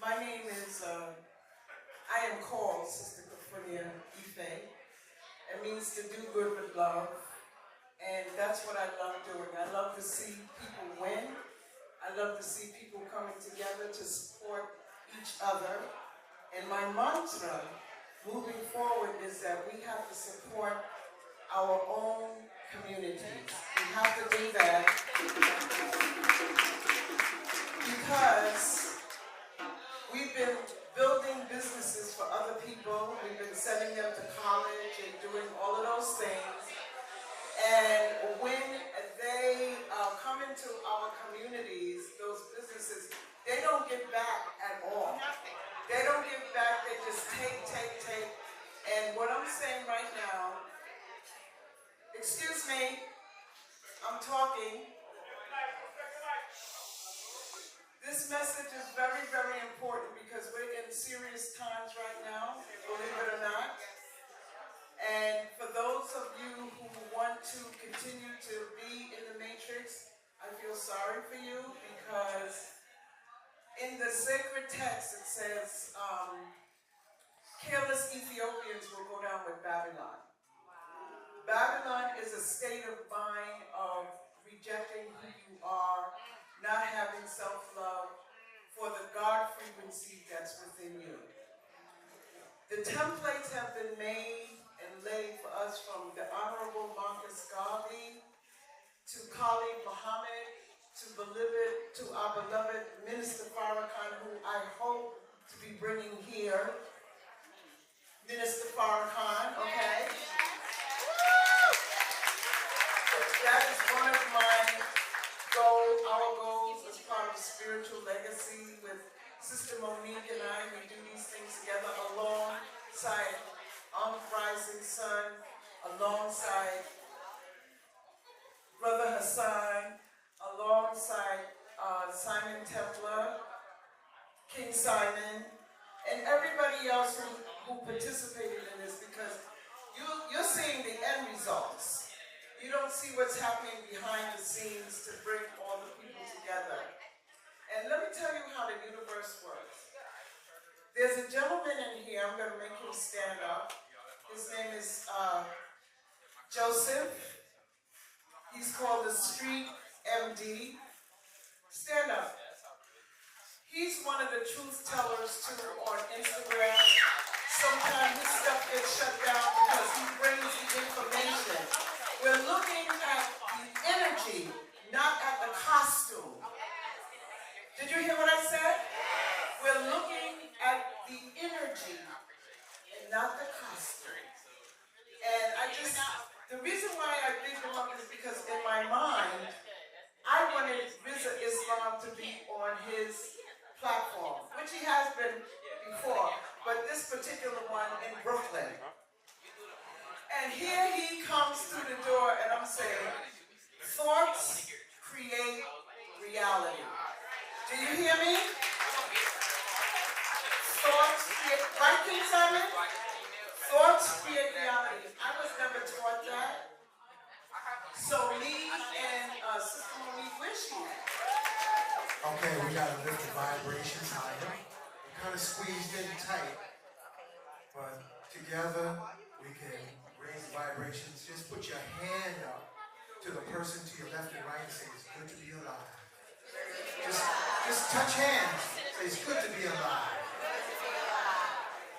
My name is, I am called Sister Kufunya Ife. It means to do good with love. And that's what I love doing. I love to see people win. I love to see people coming together to support each other. And my mantra moving forward is that we have to support our own communities. We have to do that because we've been building businesses for other people. We've been sending them to college and doing all of those things. And when they come into our communities, those businesses, they don't give back at all. They don't give back, they just take. And what I'm saying right now, excuse me, I'm talking. This message is very, very important because we're in serious times right now, believe it or not. And for those of you who want to continue to be in the matrix, I feel sorry for you because in the sacred text it says, careless Ethiopians will go down with Babylon. Babylon is a state of mind of rejecting who you are, not having self-love for the God frequency that's within you. The templates have been made and laid for us from the Honorable Marcus Garvey to Khalid Muhammad to our beloved Minister Farrakhan, who I hope to be bringing here. Minister Farrakhan, okay? That is one of my goals, our goals as part of Spiritual Legacy with Sister Monique and I. We do these things together alongside Rising Sun, alongside Brother Hassan, alongside Simon Templar, King Simon, and everybody else who participated in this, because you're seeing the end results. You don't see what's happening behind the scenes to bring all the people together. And let me tell you how the universe works. There's a gentleman in here, I'm going to make him stand up. His name is Joseph. He's called the Street MD. Stand up. He's one of the truth tellers too on Instagram. Sometimes his stuff gets shut down because he brings the information. We're looking at the energy, not at the costume. Did you hear what I said? We're looking at the energy and not the costume. And the reason why I big him up is because in my mind, I wanted Rizza Islam to be on his platform, which he has been before, but this particular one in Brooklyn. And here he comes through the door, and I'm saying, thoughts create reality. Do you hear me? Thoughts create, right, King Simon? Thoughts create reality. I was never taught that. So me and Sister Monique, where's she at? Okay, we gotta lift the vibrations higher. We're kind of squeezed in tight, but together we can raise the vibrations. Just put your hand up to the person to your left and right and say, it's good to be alive. Just touch hands. Say, it's good to be alive.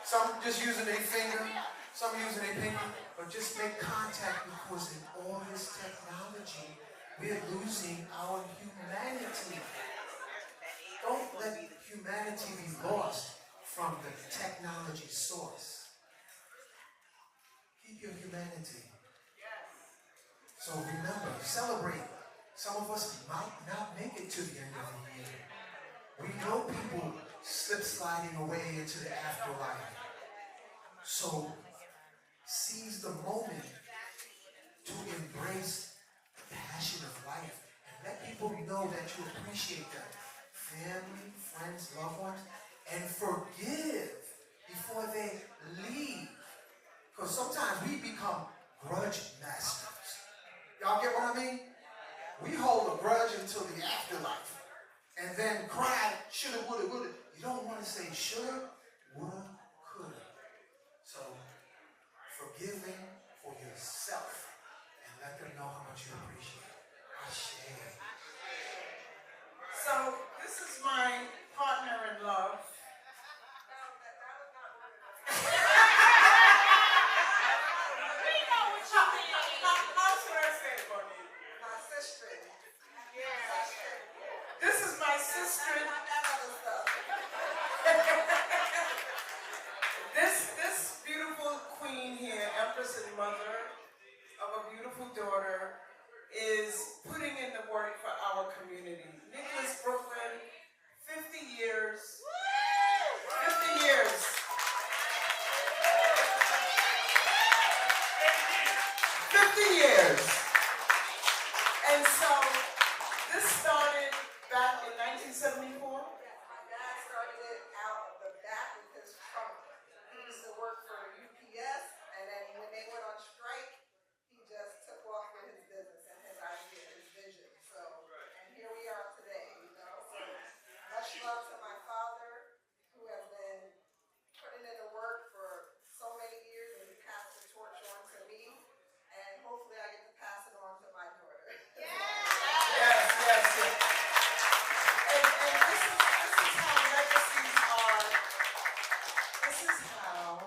Some just using a finger, some using a pinky, but just make contact, because in all this technology, we're losing our humanity. Don't let humanity be lost from the technology source. Keep your humanity. So remember, celebrate. Some of us might not make it to the end of the year. We know people slip sliding away into the afterlife. So seize the moment to embrace the passion of life and let people know that you appreciate them. Family, friends, loved ones, and forgive before they leave. Because sometimes we become grudge masters. Y'all get what I mean? We hold a grudge until the afterlife and then cry, shoulda, woulda, woulda. You don't want to say shoulda, woulda, coulda. So forgive them for yourself and let them know how much you appreciate it. Ashe. So this is my partner in love. How should I say it, Bonnie? My sister. This is my sister. This beautiful queen here, Empress and mother of a beautiful daughter, is putting in the work for our community. Nicholas, Brooklyn, 50 years. 50 years. 50 years. And so this started back in 1974. My dad started it out of the back of his trunk. He used to work for UPS, and then when they went on strike, he just took off with his business and his idea, his vision. So, and here we are today, you know. So much love to my father, who has been putting in the work for so many years, and he passed the torch on to me, and hopefully I get to pass it on to my daughter. Yes. And this is how legacies are. This is how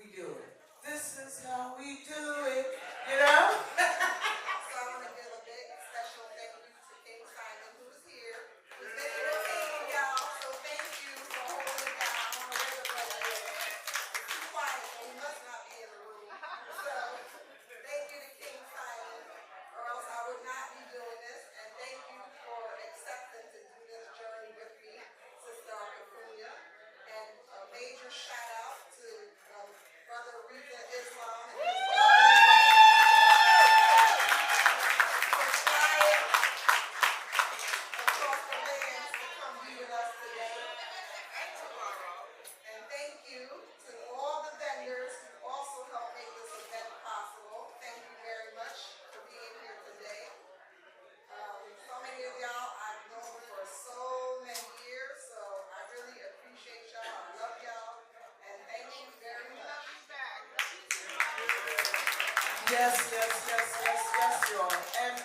we do it. This is how we do it. You know? So I want to give a big special thank you to King Simon, who's here. Who's been entertaining y'all. So thank you for holding it down. I don't know where the brother is. It's too quiet, so he must not be in the room. So thank you to King Simon, or else I would not be doing this. And thank you for accepting to do this journey with me, Sister Kufunya. And a major shout out to Brother Rizza Islam and his lovely wife for flying across the lands to come be with us today and tomorrow. And thank you to all the vendors who also helped make this event possible. Thank you very much for being here today. So many of y'all I've known for so many years, so I really appreciate y'all. I love y'all, and thank you very much. Yes, y'all. And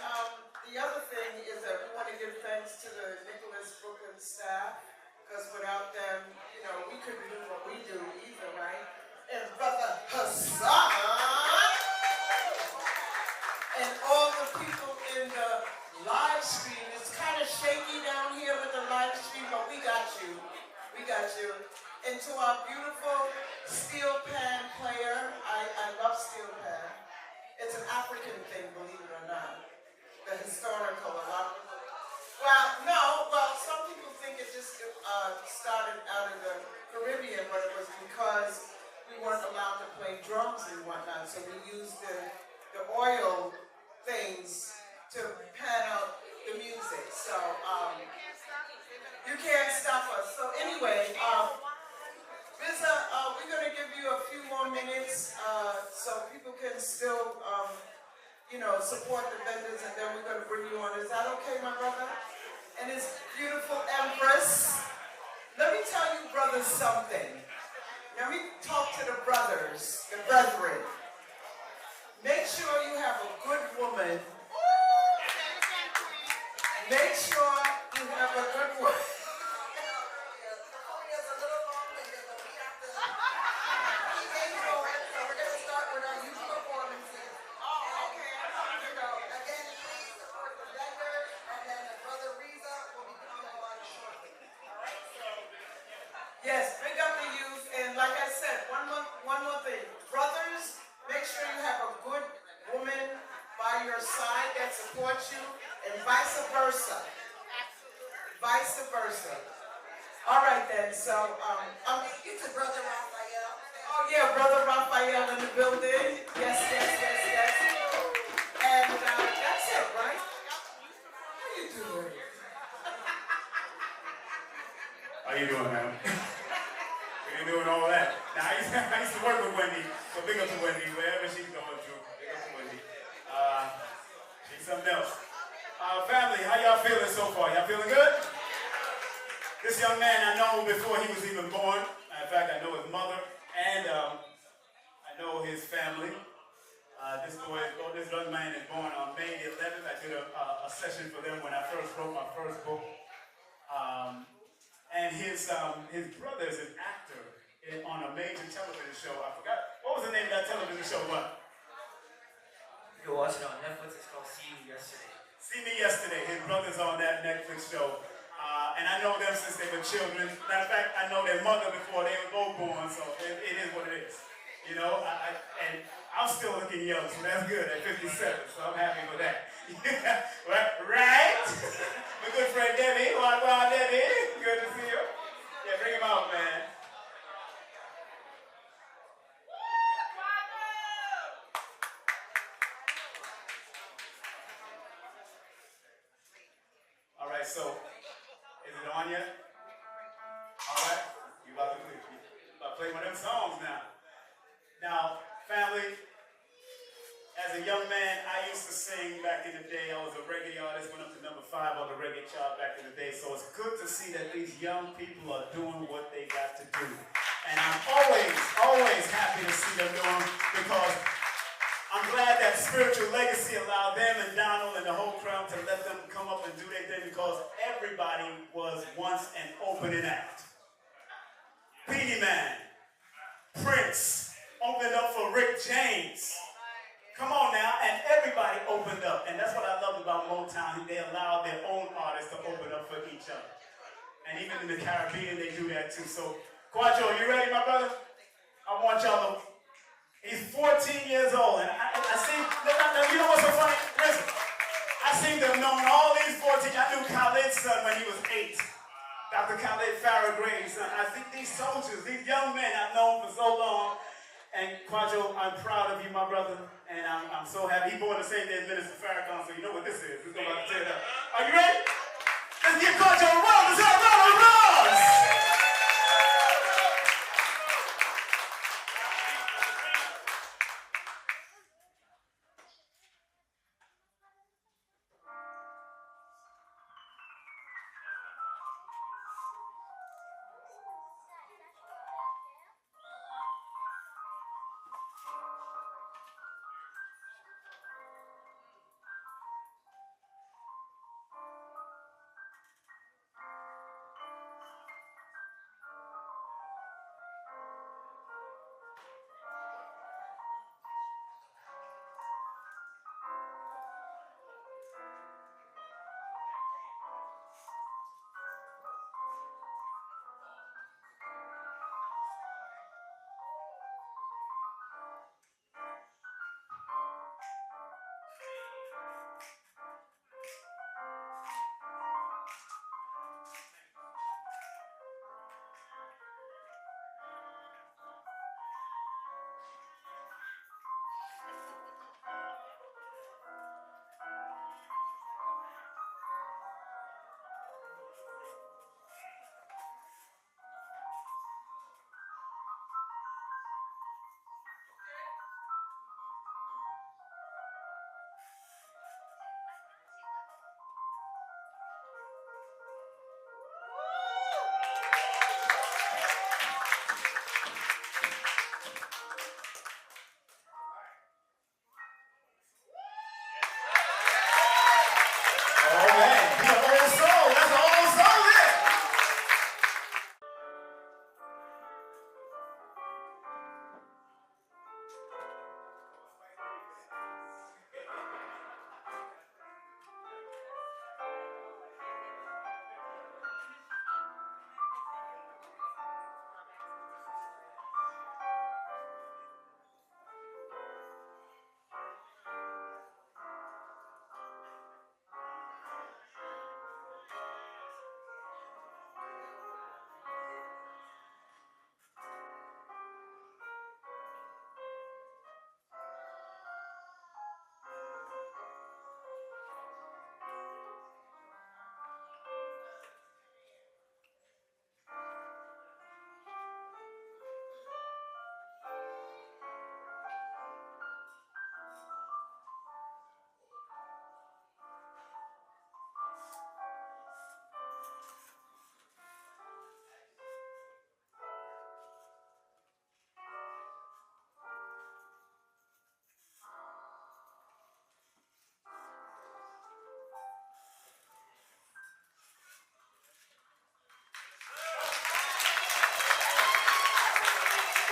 the other thing is that we want to give thanks to the Nicholas Brooklyn staff, because without them, you know, we couldn't do what we do either, right? And Brother Hassan, and all the people in the live stream. It's kind of shaky down here with the live stream, but we got you. And to our beautiful steel pan player, I love steel pan. It's an African thing, believe it or not. The historical, some people think it just started out of the Caribbean, but it was because we weren't allowed to play drums and whatnot, so we used the oil things to pan out the music. So you can't stop us. So anyway, Rizza, we're going to give you a few more minutes so people can still, support the vendors, and then we're going to bring you on. Is that okay, my brother? And his beautiful Empress. Let me tell you brothers something. Let me talk to the brothers, the brethren. Make sure you have a good woman. Make sure you have a good woman. Yes, big up the youth, and like I said, one more thing. Brothers, make sure you have a good woman by your side that supports you, and vice versa. Vice versa. All right then, so, thank you to Brother Raphael. Oh yeah, Brother Raphael in the building. Yes. And that's it, right? How you doing? How you doing, man? We ain't doing all that. Now, I used to work with Wendy, so big up to Wendy, wherever she's going through. Big up to Wendy. She's something else. Family, how y'all feeling so far? Y'all feeling good? This young man I know before he was even born. In fact, I know his mother and I know his family. This young man is born on May 11th. I did a session for them when I first wrote my first book. And his brother is an actor on a major television show. I forgot. What was the name of that television show? What? You can watch it on Netflix. It's called See Me Yesterday. See Me Yesterday. His brother's on that Netflix show. And I know them since they were children. Matter of fact, I know their mother before they were both born, so it is what it is. You know, and I'm still looking young, so that's good at 57, so I'm happy with that. Right? My good friend Debbie. Wow, Debbie. Good to see you. Yeah, bring him out, man. All right, so is it on yet? All right, you about to play one of them songs now. Now, family, as a young man, I used to sing back in the day. I was a reggae artist, went up to number 5 on the reggae chart back in the day. So it's good to see that these young people are doing what they got to do. And I'm always happy to see them doing, because I'm glad that Spiritual Legacy allowed them and Donald and the whole crowd to let them come up and do their thing, because everybody was once an opening act. Beanie Man, Prince, opened up for Rick James. Come on now, and everybody opened up. And that's what I loved about Motown. They allowed their own artists to open up for each other. And even in the Caribbean, they do that too. So, Quacho, you ready, my brother? I want y'all to... He's 14 years old, and I see... You know what's so funny? Listen, I seem to have known all these 14... I knew Khaled's son when he was 8. Dr. Khaled Farrah Gray's son. I think these soldiers, these young men I've known for so long. And Quacho, I'm proud of you, my brother, and I'm so happy. He born the same day as Minister Farrakhan, so you know what this is. This is about to tear it up. Are you ready? Let's give Quacho a round. Let's have a round of applause.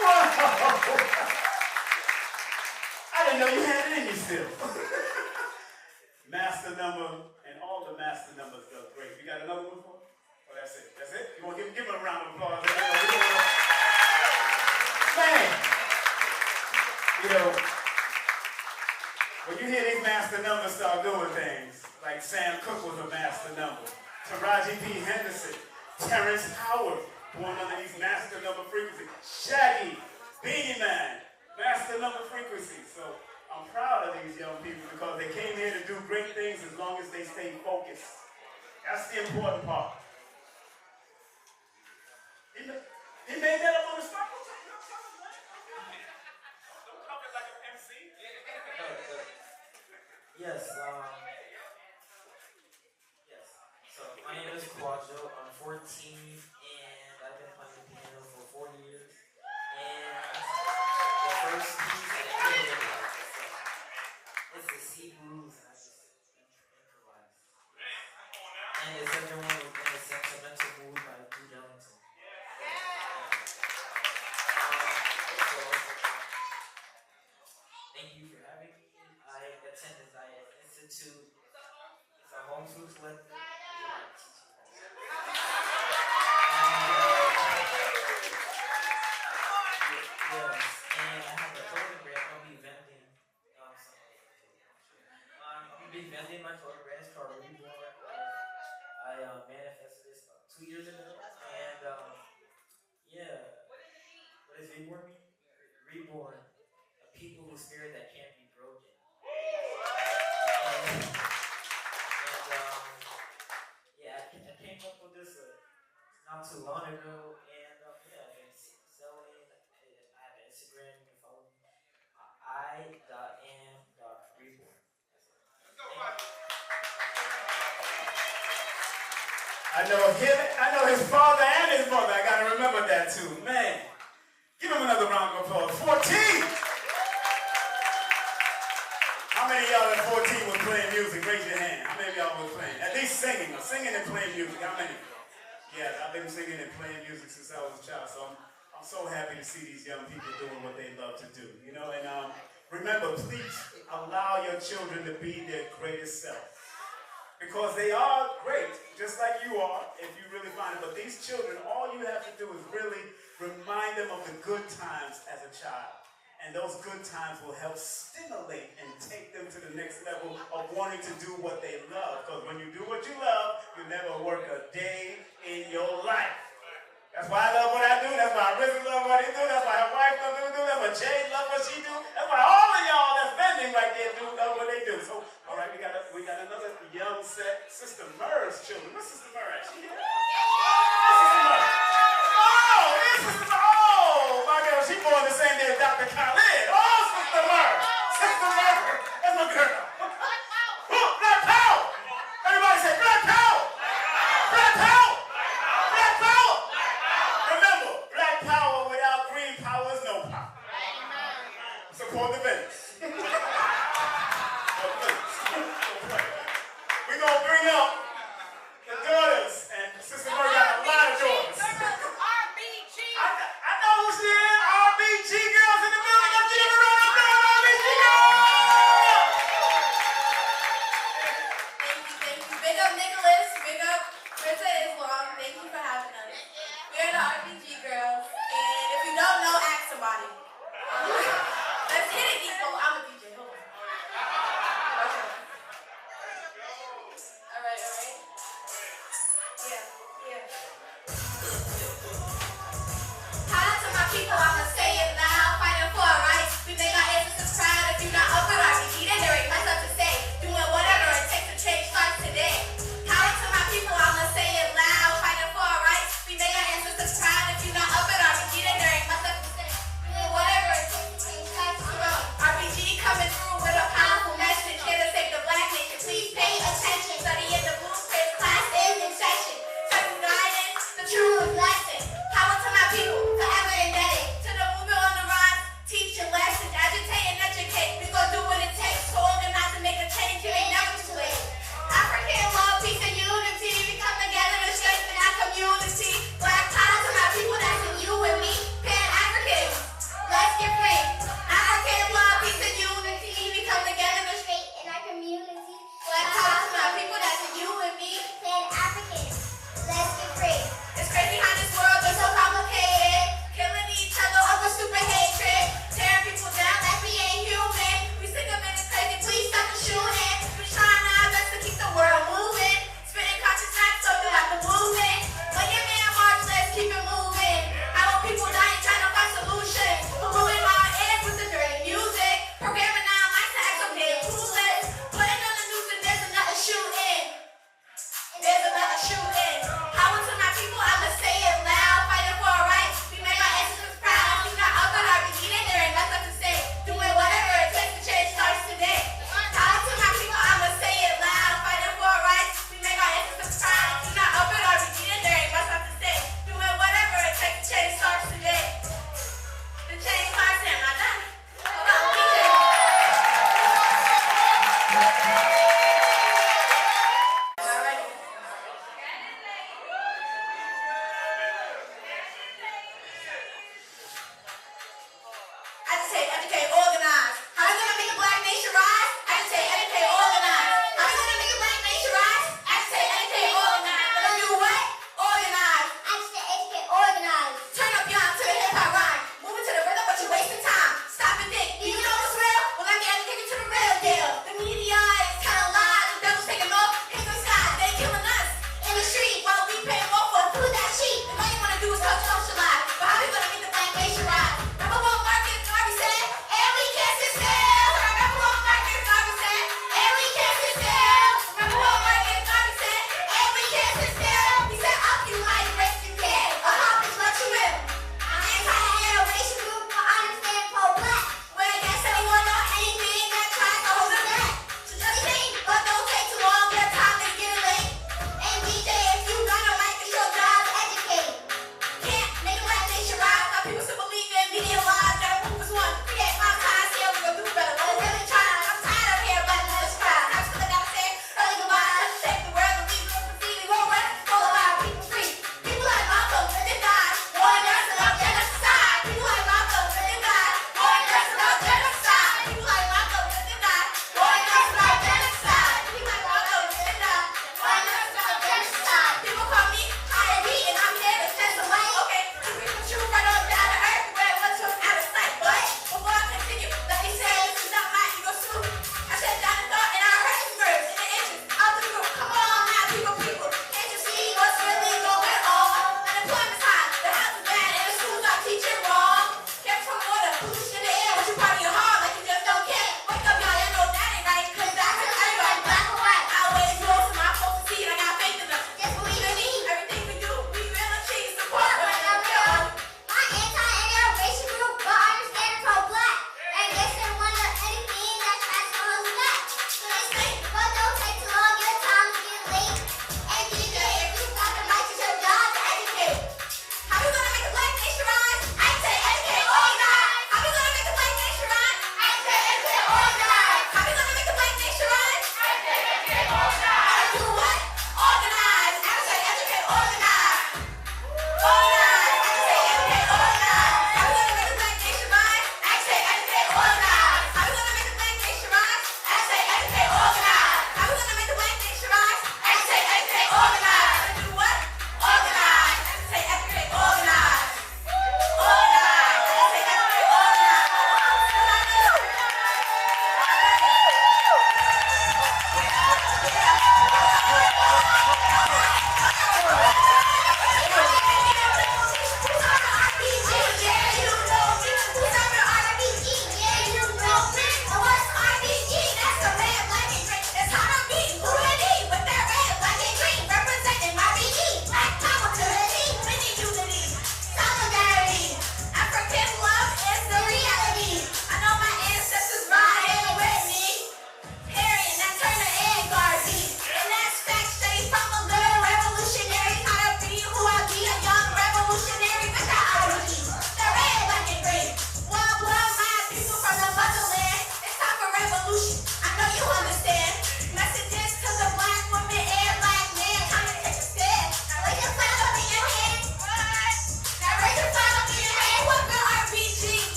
Whoa! I didn't know you had it in you still. Master number, and all the master numbers go great. You got another one for me? Oh, that's it. That's it? You want to give him a round of applause? Man! You know, when you hear these master numbers start doing things, like Sam Cooke was a master number, Taraji P. Henderson, Terrence Howard, born under these master number frequencies, Shaggy, Beanie Man, master number frequencies. So I'm proud of these young people because they came here to do great things as long as they stay focused. That's the important part. He made that up on the spot. Don't come like an MC. Yes, yes. So my name is Quadro. I'm 14 and I've been playing the piano for 4 years. And the first piece I did it's the C blues and I just improvise. And it's everyone in a sentimental mood by Blue Ellington. Thank you for having me. I attend the Diet Institute. It's a home truth lesson. Yes, and I have a photograph. I'll be vending. I'll be vending my photograph. It's called Reborn. I manifested this 2 years ago, and yeah. What does reborn mean? Reborn. A people whose spirit that can't be broken. And yeah, I came up with this not too long ago, and yeah, I've been selling. I have an Instagram, you can follow me. I.am.reborn. I know his father and his mother. I gotta remember that too. Man, give him another round of applause. 14! How many of y'all at 14 was playing music? Raise your hand. How many of y'all was playing? At least singing and playing music. How many? Yeah, I've been singing and playing music since I was a child, so I'm so happy to see these young people doing what they love to do. You know, and remember, please allow your children to be their greatest self. Because they are great, just like you are, if you really find it. But these children, all you have to do is really remind them of the good times as a child. And those good times will help stimulate and take them to the next level of wanting to do what they love. Because when you do what you love, you never work a day in your life. That's why I love what I do. That's why Rizza love what he do. That's why her wife loves what he do. That's why Jay love what she do. That's why all of y'all that's vending right there do love what they do. So, all right, we got another young set, Sister Murr's children. What's Sister Murr at? She here? Sister Murr. Oh, this is my girl. She born the same day as Dr. Khalid. Oh, Sister Murr. Sister Murr. That's my girl. Black Power. Everybody say Black Power. Black Power. Black Power. Remember, Black Power without green power is no power. Support the vendors. We're going to bring up the daughters, and Sister Murray got a lot of daughters. RBG. I know who she is. RBG girls in the building. Let's give her a round of applause, RBG girls. Thank you. Big up Nicholas. Big up Rizza Islam. Thank you for having us. We are the RBG girls, and if you don't know, ask somebody. Let's hit it, Nico. I'm a DJ. Hold on. Okay. All right. Yeah. Hi to my people, I'ma say it loud, fighting for our rights. We make our ancestors proud. If you're not up with RBG, then there ain't much left to say. Doing whatever it takes to change starts today. Hi to my people, I'ma say it loud, fighting for our rights. We make our ancestors proud. If you're not up with RBG, then there ain't much left to say. Doing whatever it takes to change starts today. RBG coming through with a powerful message here to save the black nation. Please pay attention, studying the blueprint, class in session. Certain guidance, the truth, black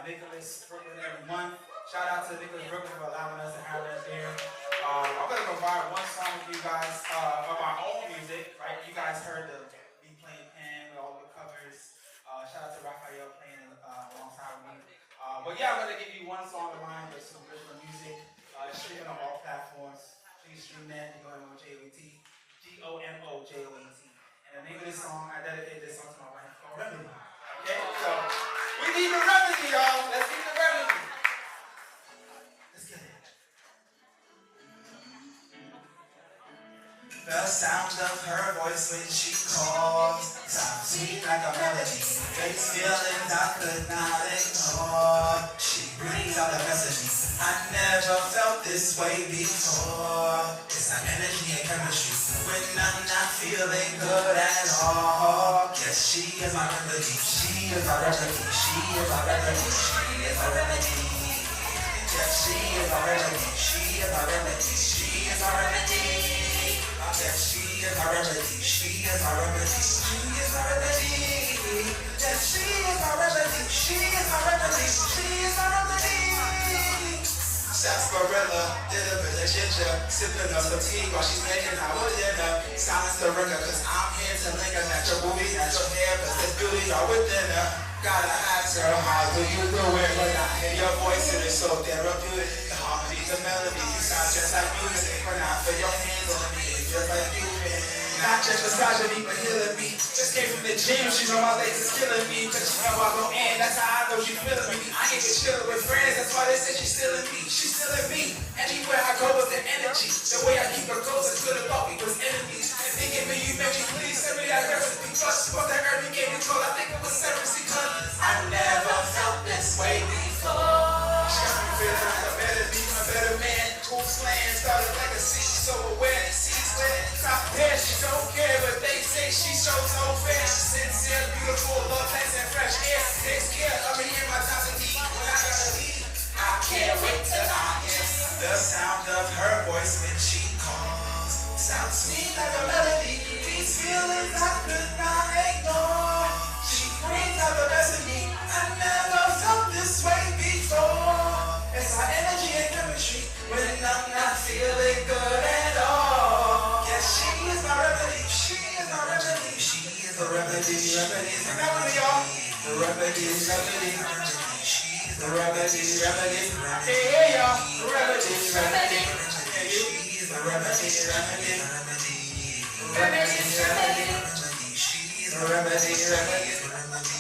Nicholas Brooklyn every month. Shout out to Nicholas Brooklyn for allowing us to have us there. I'm gonna provide one song with you guys of our own music, right? You guys heard me playing pen with all the covers. Shout out to Raphael playing alongside with me. But yeah, I'm gonna give you one song of mine with some original music. Streaming on all platforms. Please stream that. G-O-M-O-J-O-E-T. G-O-M-O-J-O-E-T. And the name of this song, I dedicated this song to my wife called Remedy. Okay, so we need the remedy, y'all. Let's get the remedy. Let's get it. The sound of her voice when she calls sounds sweet like a melody. Face feelings I could not ignore. She brings out the best of me. I never felt this way before. It's like energy and chemistry when I'm not feeling good at all. Yes, she is my remedy. She is my remedy. She is my remedy. She is my remedy. Yes, she is my remedy. She is my remedy. She is my remedy. Yes, she is my remedy. She is my remedy. She is my remedy. Yes, she is my remedy. She is my remedy. She is my remedy. Sarsaparilla, did a bit of ginger, sipping on some tea while she's making our dinner. Silence the ringer, cause I'm here to linger. Natural booty, natural hair, cause there's beauty all within her. Gotta ask her, how do you do it? When I hear your voice, it is so therapeutic. The harmony, the melody, you sound just like music. When I feel your hands on me, it feels like you been. Not just misogyny, but healing me. Just came from the gym, she know my legs is killing me. Cause she know I go in, that's how I know she feeling me. I ain't been chilling with friends, that's why they say she's still in me. She's still in me. Anywhere I go with the energy. The way I keep her close, I could've thought we was enemies. And thinking me, you made me please. Send me that recipe. Plus, fuck that herb you gave me cold. I think it was serency, cause I never felt this way before. She got me feeling like a better me, a better man. Cool slam, started like a seed, so aware. Top hair, she don't care, but they say she shows no fear. Sincere, beautiful, love, nice and fresh air. Takes care of me in my time of need. When I gotta leave, I can't wait till I hear the sound of her voice when she calls. Sounds sweet like a melody. These feelings I could not ignore. She brings out the best of me. I never felt this way before. It's our energy and chemistry when I'm not feeling good at all. She is my remedy, she is my remedy, she is the remedy, remedy. Remember me, y'all. The remedy, remedy, she is the remedy, remedy. Hey, hey, y'all. The remedy, remedy. She is the remedy, remedy. Remedy, remedy. She is the remedy, remedy.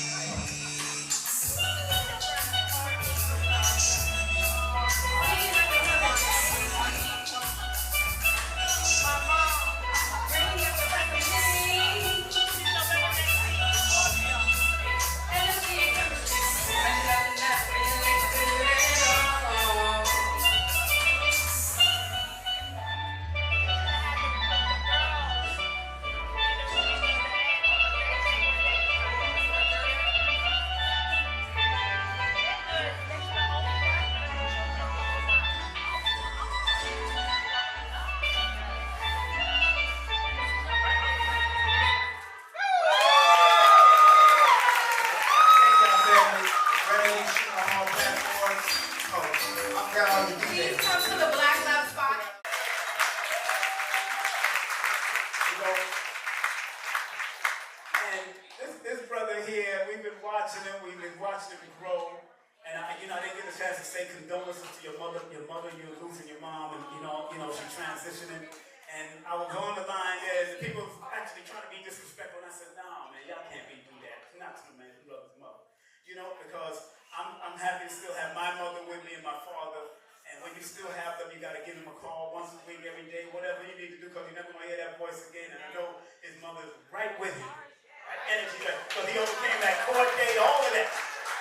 Transitioning, and I was on the line there, and people was actually trying to be disrespectful, and I said, nah, man, y'all can't do that. Not to man who loves his mother. You know, because I'm happy to still have my mother with me and my father, and when you still have them, you got to give them a call once a week, every day, whatever you need to do, because you're never going to hear that voice again, and I know his mother's right with him. Right? Energy, because he overcame that court date, all of that.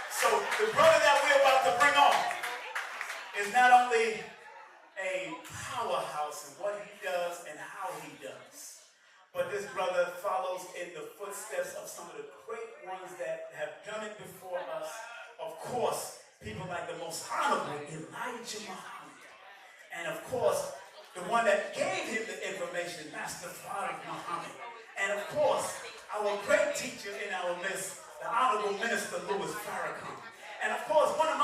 So the brother that we're about to bring on is not only a powerhouse in what he does and how he does, but this brother follows in the footsteps of some of the great ones that have done it before us. Of course, people like the most honorable Elijah Muhammad, and of course, the one that gave him the information, Master Farah Muhammad, and of course, our great teacher in our midst, the Honorable Minister Louis Farrakhan, and of course, one of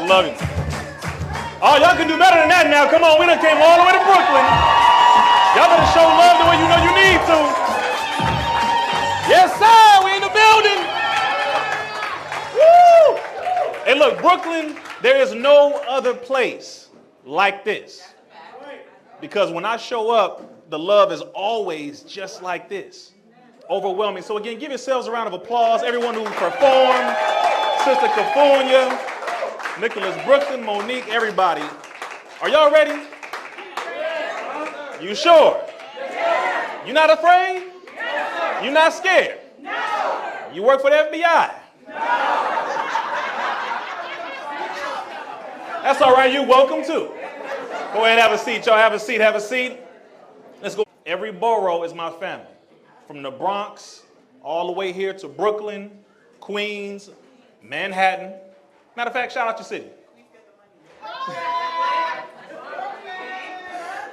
love you. Oh, y'all can do better than that now. Come on, we done came all the way to Brooklyn. Y'all better show love the way you know you need to. Yes, sir, we in the building. Woo! Hey, look, Brooklyn, there is no other place like this. Because when I show up, the love is always just like this. Overwhelming. So again, give yourselves a round of applause. Everyone who performed, Sister Kufunya, Nicholas Brooklyn, Monique, everybody. Are y'all ready? You sure? You not afraid? You not scared? You work for the FBI? That's all right. You're welcome too. Go ahead, have a seat, y'all. Have a seat, have a seat. Let's go. Every borough is my family. From the Bronx all the way here to Brooklyn, Queens, Manhattan. Matter of fact, shout out your city.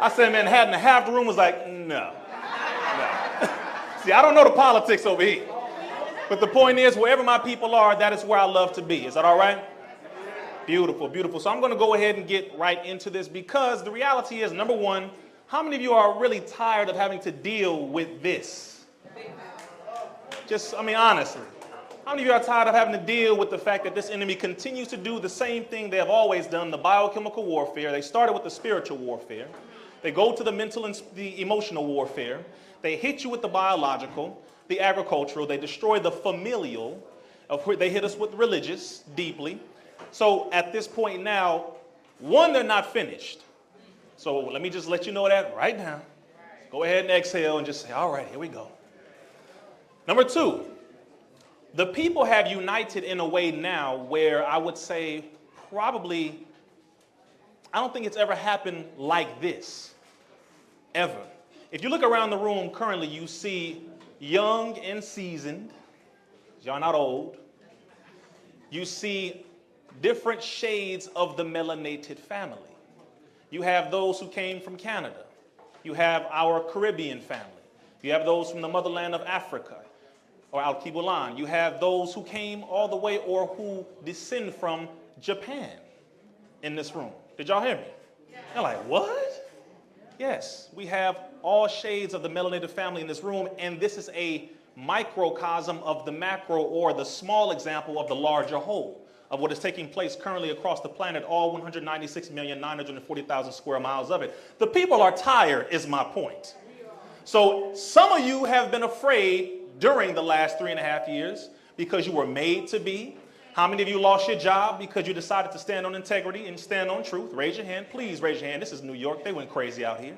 I said Manhattan, and half the room was like, no. See, I don't know the politics over here. But the point is, wherever my people are, that is where I love to be. Is that all right? Beautiful, beautiful. So I'm going to go ahead and get right into this because the reality is, number one, how many of you are really tired of having to deal with this? Honestly. How many of you are tired of having to deal with the fact that this enemy continues to do the same thing they have always done, the biochemical warfare? They started with the spiritual warfare. They go to the mental and the emotional warfare. They hit you with the biological, the agricultural. They destroy the familial. They hit us with religious deeply. So at this point now, one, they're not finished. So let me just let you know that right now. Go ahead and exhale and just say, all right, here we go. Number two, the people have united in a way now where I would say probably, I don't think it's ever happened like this, ever. If you look around the room currently, you see young and seasoned, y'all not old. You see different shades of the melanated family. You have those who came from Canada. You have our Caribbean family. You have those from the motherland of Africa, or Al-Kibulan. You have those who came all the way or who descend from Japan in this room. Did y'all hear me? Yeah. They're like, what? Yes, we have all shades of the melanated family in this room, and this is a microcosm of the macro, or the small example of the larger whole of what is taking place currently across the planet, all 196,940,000 square miles of it. The people are tired, is my point. So some of you have been afraid during the last 3.5 years because you were made to be. How many of you lost your job because you decided to stand on integrity and stand on truth? Raise your hand. Please raise your hand. This is New York. They went crazy out here.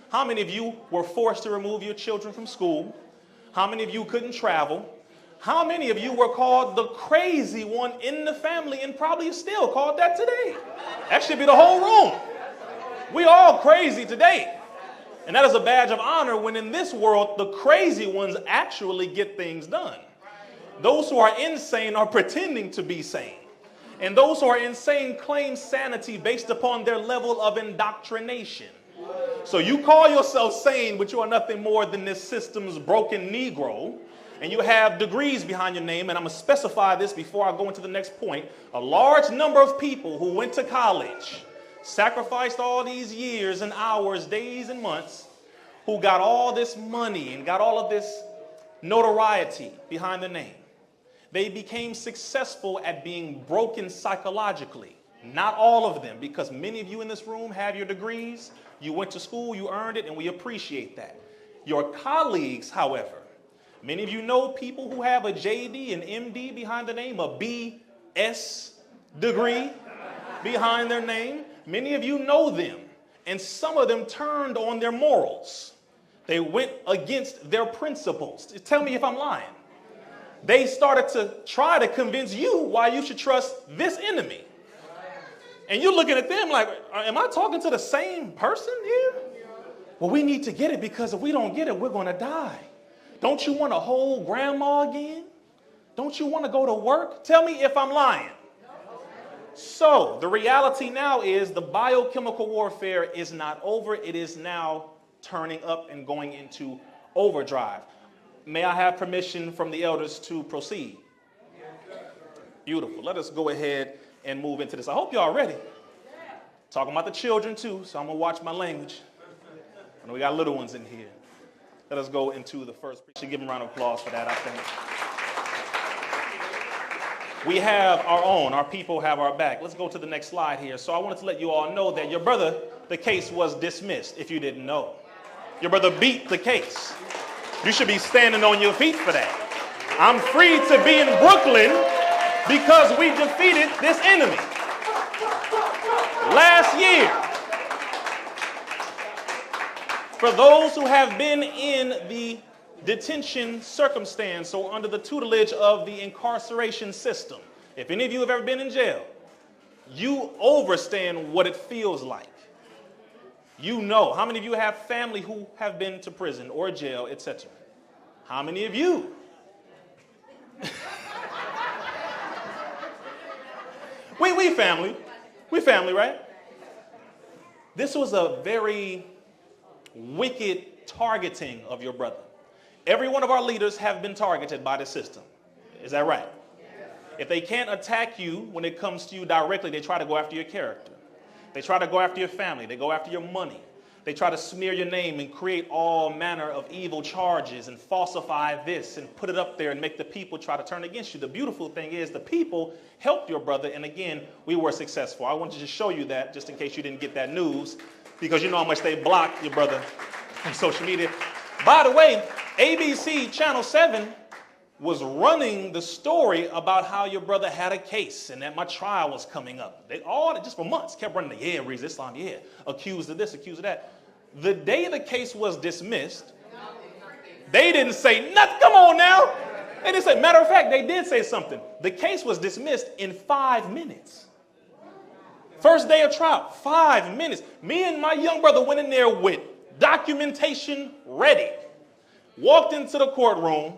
How many of you were forced to remove your children from school? How many of you couldn't travel? How many of you were called the crazy one in the family and probably still called that today? That should be the whole room. We all crazy today. And that is a badge of honor when in this world, the crazy ones actually get things done. Those who are insane are pretending to be sane. And those who are insane claim sanity based upon their level of indoctrination. So you call yourself sane, but you are nothing more than this system's broken Negro. And you have degrees behind your name. And I'm going to specify this before I go into the next point. A large number of people who went to college, sacrificed all these years and hours, days and months, who got all this money and got all of this notoriety behind their name. They became successful at being broken psychologically. Not all of them, because many of you in this room have your degrees. You went to school, you earned it, and we appreciate that. Your colleagues, however, many of you know people who have a JD, an MD behind the name, a BS degree behind their name. Many of you know them, and some of them turned on their morals. They went against their principles. Tell me if I'm lying. They started to try to convince you why you should trust this enemy. And you're looking at them like, am I talking to the same person here? Well, we need to get it because if we don't get it, we're going to die. Don't you want to hold grandma again? Don't you want to go to work? Tell me if I'm lying. So the reality now is the biochemical warfare is not over. It is now turning up and going into overdrive. May I have permission from the elders to proceed? Beautiful. Let us go ahead and move into this. I hope y'all ready. Talking about the children too, so I'm gonna watch my language. I know we got little ones in here. Let us go into the first. Should give them a round of applause for that, I think. We have our own. Our people have our back. Let's go to the next slide here. So I wanted to let you all know that your brother, the case was dismissed, if you didn't know. Your brother beat the case. You should be standing on your feet for that. I'm free to be in Brooklyn because we defeated this enemy. Last year, for those who have been in the detention circumstance or under the tutelage of the incarceration system, if any of you have ever been in jail, you understand what it feels like. You know. How many of you have family who have been to prison or jail, etc.? How many of you? We family. We family, right? This was a very wicked targeting of your brother. Every one of our leaders have been targeted by the system. Is that right? If they can't attack you when it comes to you directly, they try to go after your character. They try to go after your family. They go after your money. They try to smear your name and create all manner of evil charges and falsify this and put it up there and make the people try to turn against you. The beautiful thing is the people helped your brother, and again, we were successful. I wanted to show you that just in case you didn't get that news, because you know how much they blocked your brother on social media. By the way, ABC Channel 7 was running the story about how your brother had a case and that my trial was coming up. They all, just for months, kept running the, Rizza, Islam, accused of this, accused of that. The day the case was dismissed, they didn't say nothing. Come on now. They didn't say, matter of fact, they did say something. The case was dismissed in 5 minutes. First day of trial, 5 minutes. Me and my young brother went in there with documentation ready. Walked into the courtroom.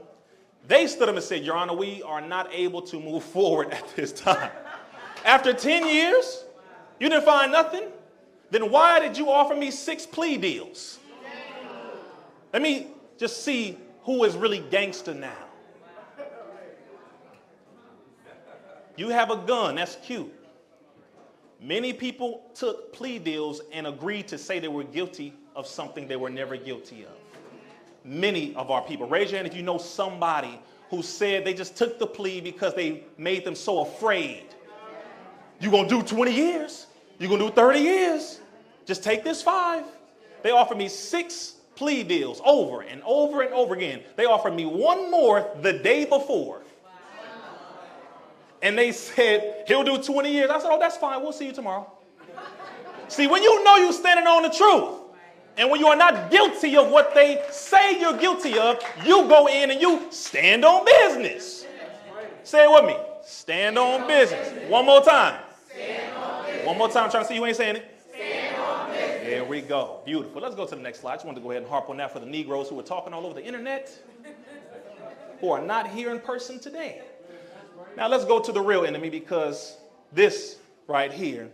They stood up and said, Your Honor, we are not able to move forward at this time. After 10 years, you didn't find nothing? Then why did you offer me 6 plea deals? Let me just see who is really gangster now. You have a gun, that's cute. Many people took plea deals and agreed to say they were guilty of something they were never guilty of. Many of our people. Raise your hand if you know somebody who said they just took the plea because they made them so afraid. You're going to do 20 years. You're going to do 30 years. Just take this 5. They offered me 6 plea deals over and over and over again. They offered me one more the day before. And they said, he'll do 20 years. I said, oh, that's fine. We'll see you tomorrow. See, when you know you're standing on the truth, and when you are not guilty of what they say you're guilty of, you go in and you stand on business. Say it with me. Stand on business. One more time. One more time. I'm trying to see you ain't saying it. Stand on business. There we go. Beautiful. Let's go to the next slide. I just wanted to go ahead and harp on that for the Negroes who are talking all over the internet, who are not here in person today. Now let's go to the real enemy, because this right here,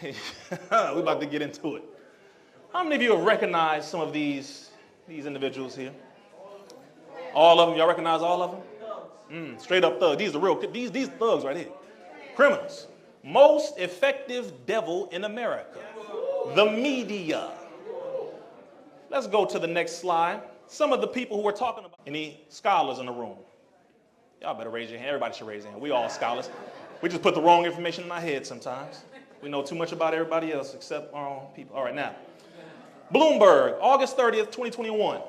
we're about to get into it. How many of you have recognized some of these individuals here? All of them? Y'all recognize all of them? Straight up thugs. These are real. These thugs right here. Criminals. Most effective devil in America. The media. Let's go to the next slide. Some of the people who we're talking about. Any scholars in the room? Y'all better raise your hand. Everybody should raise their hand. We all scholars. We just put the wrong information in our head sometimes. We know too much about everybody else except our own people. All right, now. Bloomberg, August 30th, 2021.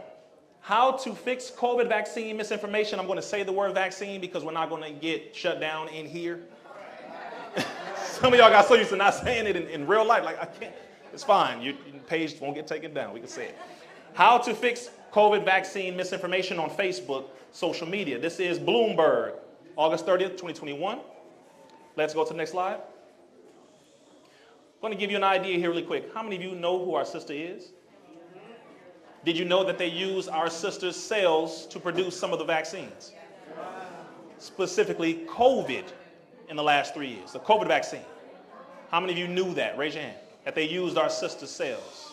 How to fix COVID vaccine misinformation. I'm going to say the word vaccine because we're not going to get shut down in here. Some of y'all got so used to not saying it in real life. Like, I can't. It's fine. Your page won't get taken down. We can say it. How to fix COVID vaccine misinformation on Facebook, social media. This is Bloomberg, August 30th, 2021. Let's go to the next slide. I'm going to give you an idea here really quick. How many of you know who our sister is? Did you know that they use our sister's cells to produce some of the vaccines? Specifically COVID in the last 3 years, the COVID vaccine. How many of you knew that? Raise your hand. That they used our sister's cells.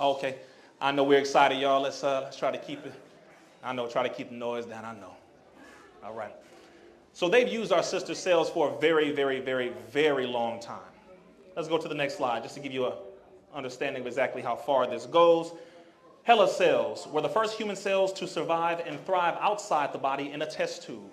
Okay. I know we're excited, y'all. Let's try to keep it. I know, try to keep the noise down. I know. All right. So they've used our sister cells for a very, very, very, very long time. Let's go to the next slide just to give you an understanding of exactly how far this goes. HeLa cells were the first human cells to survive and thrive outside the body in a test tube.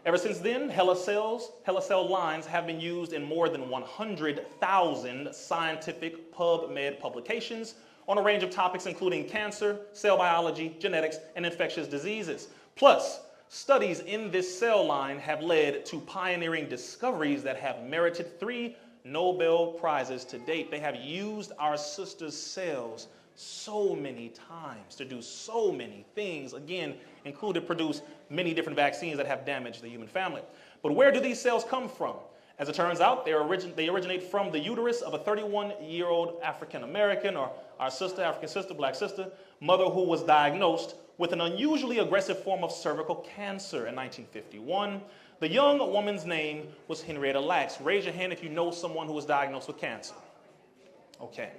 Ever since then, HeLa cell lines have been used in more than 100,000 scientific PubMed publications on a range of topics including cancer, cell biology, genetics, and infectious diseases. Plus, studies in this cell line have led to pioneering discoveries that have merited 3 Nobel Prizes to date. They have used our sister's cells so many times to do so many things, again, included produce many different vaccines that have damaged the human family. But where do these cells come from? As it turns out, they originate from the uterus of a 31-year-old African American, or our sister, African sister, black sister, mother who was diagnosed with an unusually aggressive form of cervical cancer in 1951. The young woman's name was Henrietta Lacks. Raise your hand if you know someone who was diagnosed with cancer. Okay.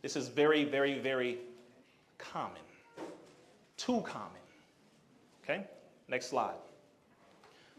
This is very, very, very common. Too common. Okay? Next slide.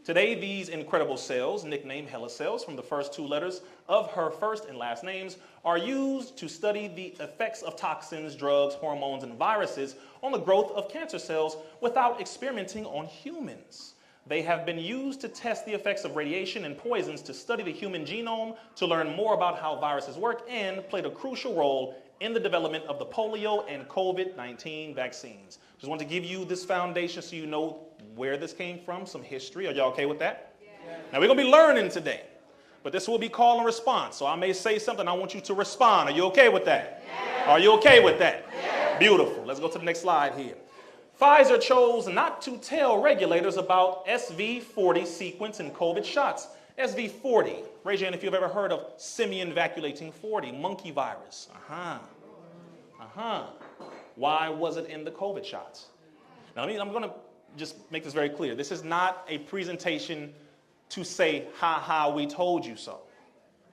Today, these incredible cells, nicknamed HeLa cells from the first 2 letters of her first and last names, are used to study the effects of toxins, drugs, hormones, and viruses on the growth of cancer cells without experimenting on humans. They have been used to test the effects of radiation and poisons, to study the human genome, to learn more about how viruses work, and played a crucial role in the development of the polio and COVID-19 vaccines. Just want to give you this foundation so you know where this came from, some history. Are y'all okay with that? Yeah. Now we're going to be learning today, but this will be call and response. So I may say something, I want you to respond. Are you okay with that? Yeah. Are you okay with that? Yeah. Beautiful. Let's go to the next slide here. Pfizer chose not to tell regulators about SV40 sequence in COVID shots. SV40, raise your hand if you've ever heard of simian vacuolating 40, monkey virus. Why was it in the COVID shots? Now, I'm going to just make this very clear. This is not a presentation to say, ha ha, we told you so.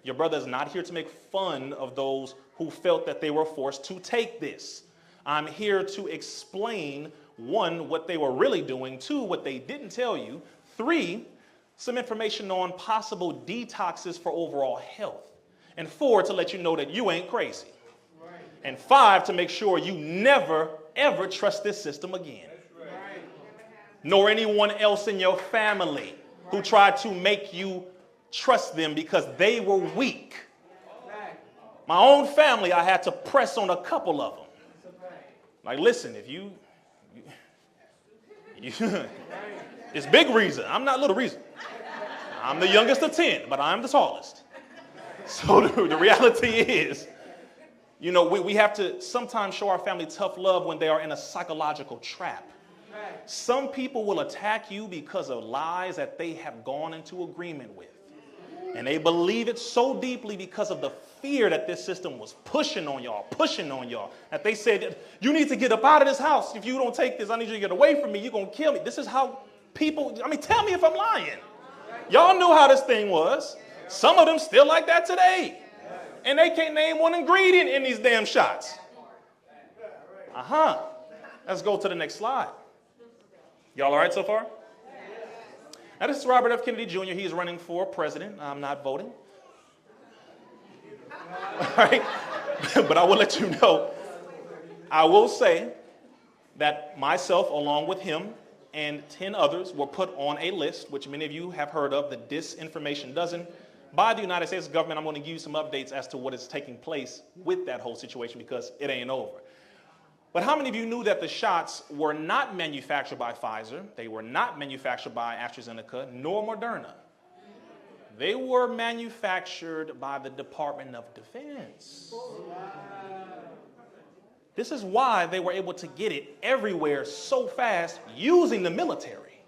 Your brother is not here to make fun of those who felt that they were forced to take this. I'm here to explain, 1, what they were really doing, 2, what they didn't tell you, 3, some information on possible detoxes for overall health, and 4, to let you know that you ain't crazy, and 5, to make sure you never, ever trust this system again, nor anyone else in your family who tried to make you trust them because they were weak. My own family, I had to press on a couple of them. Like, listen, if you it's big Rizza. I'm not little Rizza. I'm the youngest of 10, but I'm the tallest. So the reality is, you know, we have to sometimes show our family tough love when they are in a psychological trap. Some people will attack you because of lies that they have gone into agreement with. And they believe it so deeply because of the fear that this system was pushing on y'all, that they said, you need to get up out of this house. If you don't take this, I need you to get away from me. You're going to kill me. This is how people, tell me if I'm lying. Y'all knew how this thing was. Some of them still like that today. And they can't name one ingredient in these damn shots. Let's go to the next slide. Y'all all right so far? Now, this is Robert F. Kennedy Jr. He's running for president. I'm not voting. All right? But I will let you know, I will say that myself, along with him and 10 others, were put on a list, which many of you have heard of, the Disinformation Dozen, by the United States government. I'm going to give you some updates as to what is taking place with that whole situation because it ain't over. But how many of you knew that the shots were not manufactured by Pfizer, they were not manufactured by AstraZeneca, nor Moderna? They were manufactured by the Department of Defense. This is why they were able to get it everywhere so fast using the military.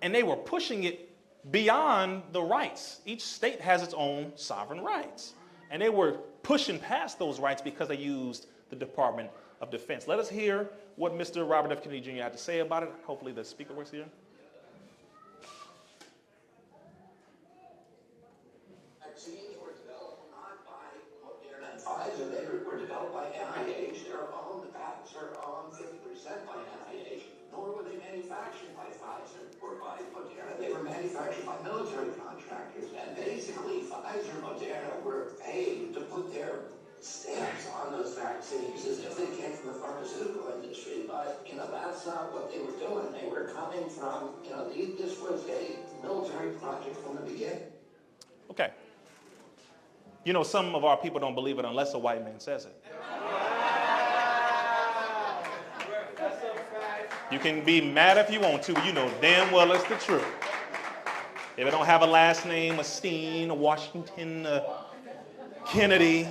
And they were pushing it beyond the rights. Each state has its own sovereign rights. And they were pushing past those rights because they used the Department of Defense. Let us hear what Mr. Robert F. Kennedy Jr. had to say about it. Hopefully the speaker works here. Vaccines were developed not by Moderna and Pfizer. They were developed by NIH. They're owned, the patents are owned 50% by NIH. Nor were they manufactured by Pfizer or were by Moderna. They were manufactured by military contractors, and basically Pfizer and Moderna were paid to put their stamps on those vaccines as if they came from the pharmaceutical industry, but that's not what they were doing. They were coming from, this was a military project from the beginning. Okay. Some of our people don't believe it unless a white man says it. You can be mad if you want to, but you know damn well it's the truth. If it don't have a last name, a Steen, a Washington, a Kennedy,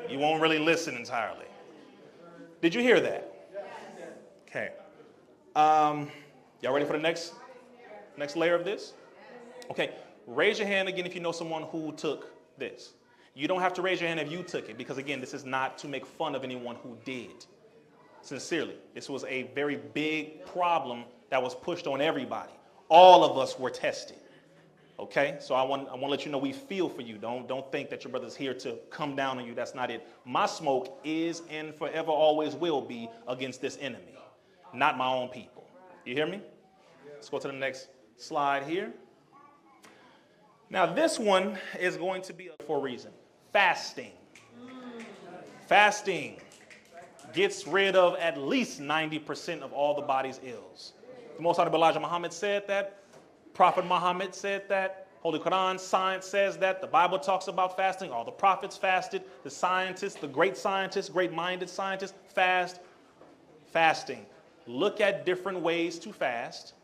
you won't really listen entirely. Did you hear that? Okay. Y'all ready for the next layer of this? Okay. Raise your hand again if you know someone who took this. You don't have to raise your hand if you took it, because again, this is not to make fun of anyone who did. Sincerely, this was a very big problem that was pushed on everybody. All of us were tested. Okay, so I want to let you know we feel for you. Don't think that your brother's here to come down on you. That's not it. My smoke is and forever always will be against this enemy, not my own people. You hear me? Let's go to the next slide here. Now this one is going to be for a reason. Fasting. Fasting gets rid of at least 90% of all the body's ills. The Most Honorable Elijah Muhammad said that. Prophet Muhammad said that. Holy Quran, science says that. The Bible talks about fasting. All the prophets fasted. The scientists, the great-minded scientists fasting. Look at different ways to fast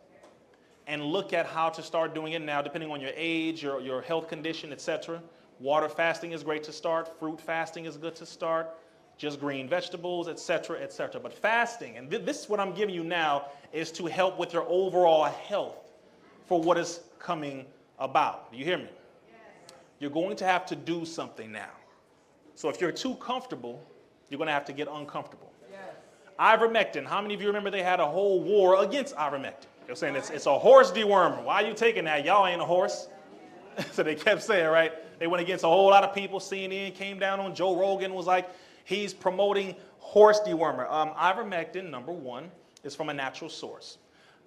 and look at how to start doing it now, depending on your age, your health condition, etc. Water fasting is great to start. Fruit fasting is good to start. Just green vegetables, etc., etc. But fasting, and this is what I'm giving you now, is to help with your overall health for what is coming about. Do you hear me? You're going to have to do something now. So if you're too comfortable, you're going to have to get uncomfortable. Ivermectin. How many of you remember they had a whole war against ivermectin? They're saying it's a horse dewormer. Why are you taking that? Y'all ain't a horse. So they kept saying, right? They went against a whole lot of people. CNN came down on Joe Rogan, was like, he's promoting horse dewormer. Ivermectin, number one, is from a natural source.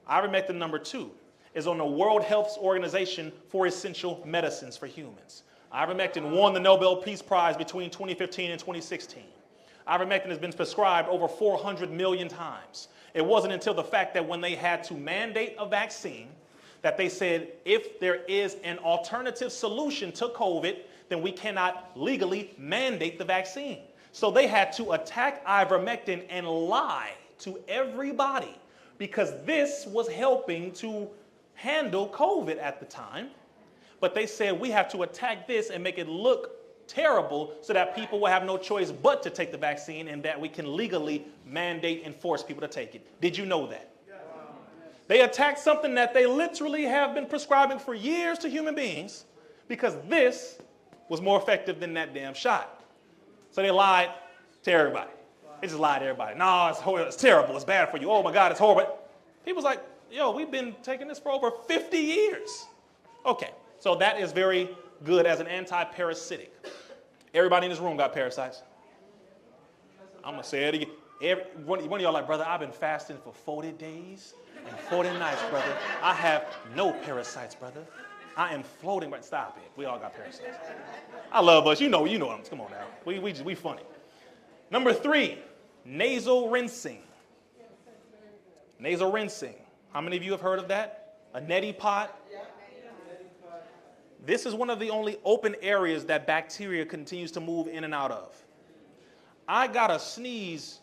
Ivermectin, number two, is on the World Health Organization for essential medicines for humans. Ivermectin won the Nobel Peace Prize between 2015 and 2016. Ivermectin has been prescribed over 400 million times. It wasn't until the fact that when they had to mandate a vaccine that they said, if there is an alternative solution to COVID, then we cannot legally mandate the vaccine. So they had to attack ivermectin and lie to everybody because this was helping to handle COVID at the time. But they said we have to attack this and make it look terrible so that people will have no choice but to take the vaccine and that we can legally mandate and force people to take it. Did you know that? They attacked something that they literally have been prescribing for years to human beings because this was more effective than that damn shot. So they lied to everybody. They just lied to everybody. No, it's terrible. It's bad for you. Oh my God, it's horrible. People's like, yo, we've been taking this for over 50 years. Okay, so that is very good as an anti-parasitic. Everybody in this room got parasites. I'm going to say it again. One of y'all like, brother, I've been fasting for 40 days and 40 nights, brother. I have no parasites, brother. I am floating, but stop it. We all got parasites. I love us. You know them. Come on now. We funny. Number 3, nasal rinsing. Nasal rinsing. How many of you have heard of that? A neti pot? This is one of the only open areas that bacteria continues to move in and out of. I got a sneeze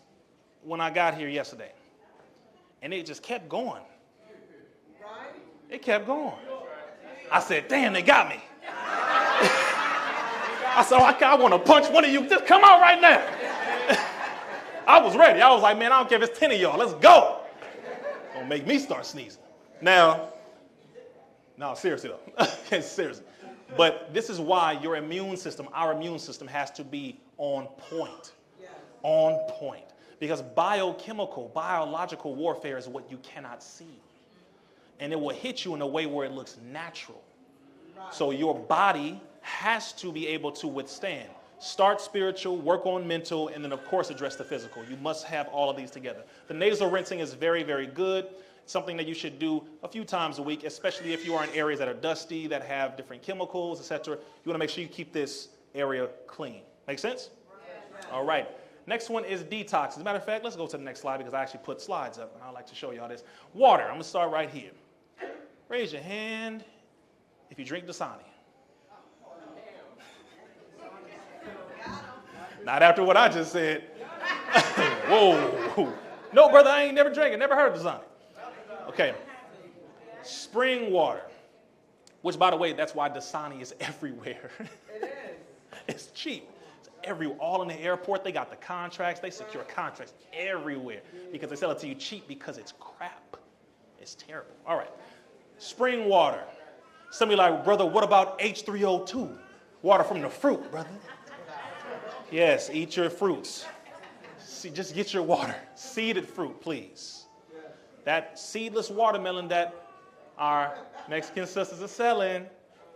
when I got here yesterday, and it just kept going. It kept going. I said, damn, they got me. I said, I want to punch one of you. Just come out right now. I was ready. I was like, man, I don't care if it's 10 of y'all. Let's go. Don't make me start sneezing. Now, no, seriously though. Seriously. But this is why your immune system, our immune system, has to be on point. On point. Because biological warfare is what you cannot see. And it will hit you in a way where it looks natural. So your body has to be able to withstand. Start spiritual, work on mental, and then of course address the physical. You must have all of these together. The nasal rinsing is very, very good. Something that you should do a few times a week, especially if you are in areas that are dusty, that have different chemicals, etc. You want to make sure you keep this area clean. Make sense? All right. Next one is detox. As a matter of fact, let's go to the next slide because I actually put slides up and I like to show y'all this. Water. I'm going to start right here. Raise your hand if you drink Dasani. Not after what I just said. Whoa. No, brother, I ain't never drank it. Never heard of Dasani. Okay. Spring water. Which, by the way, that's why Dasani is everywhere. It is. It's cheap. It's everywhere. All in the airport. They got the contracts. They secure contracts everywhere because they sell it to you cheap because it's crap. It's terrible. All right. Spring water. Some of you like, brother, what about H3O2? Water from the fruit, brother. Yes, eat your fruits. See, just get your water. Seeded fruit, please. That seedless watermelon that our Mexican sisters are selling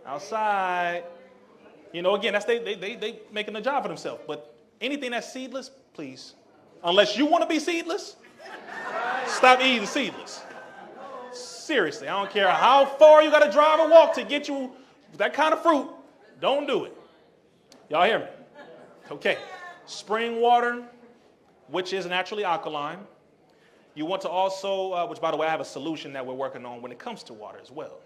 outside. You know, again, that's they making a job for themselves. But anything that's seedless, please. Unless you want to be seedless, stop eating seedless. Seriously, I don't care how far you got to drive or walk to get you that kind of fruit. Don't do it. Y'all hear me? Okay. Spring water, which is naturally alkaline. You want to also, which by the way, I have a solution that we're working on when it comes to water as well.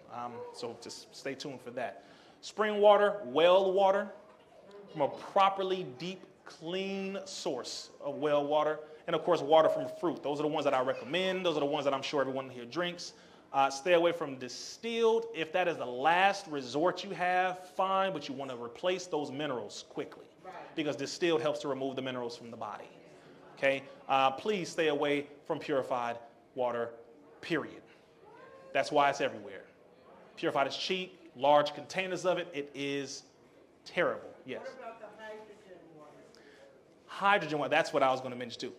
So just stay tuned for that. Spring water, well water, from a properly deep, clean source of well water. And of course, water from fruit. Those are the ones that I recommend. Those are the ones that I'm sure everyone here drinks. Stay away from distilled. If that is the last resort you have, fine, but you want to replace those minerals quickly because distilled helps to remove the minerals from the body. Okay? Please stay away from purified water, period. That's why it's everywhere. Purified is cheap, large containers of it. It is terrible. Yes? What about the hydrogen water? Hydrogen water, that's what I was going to mention too.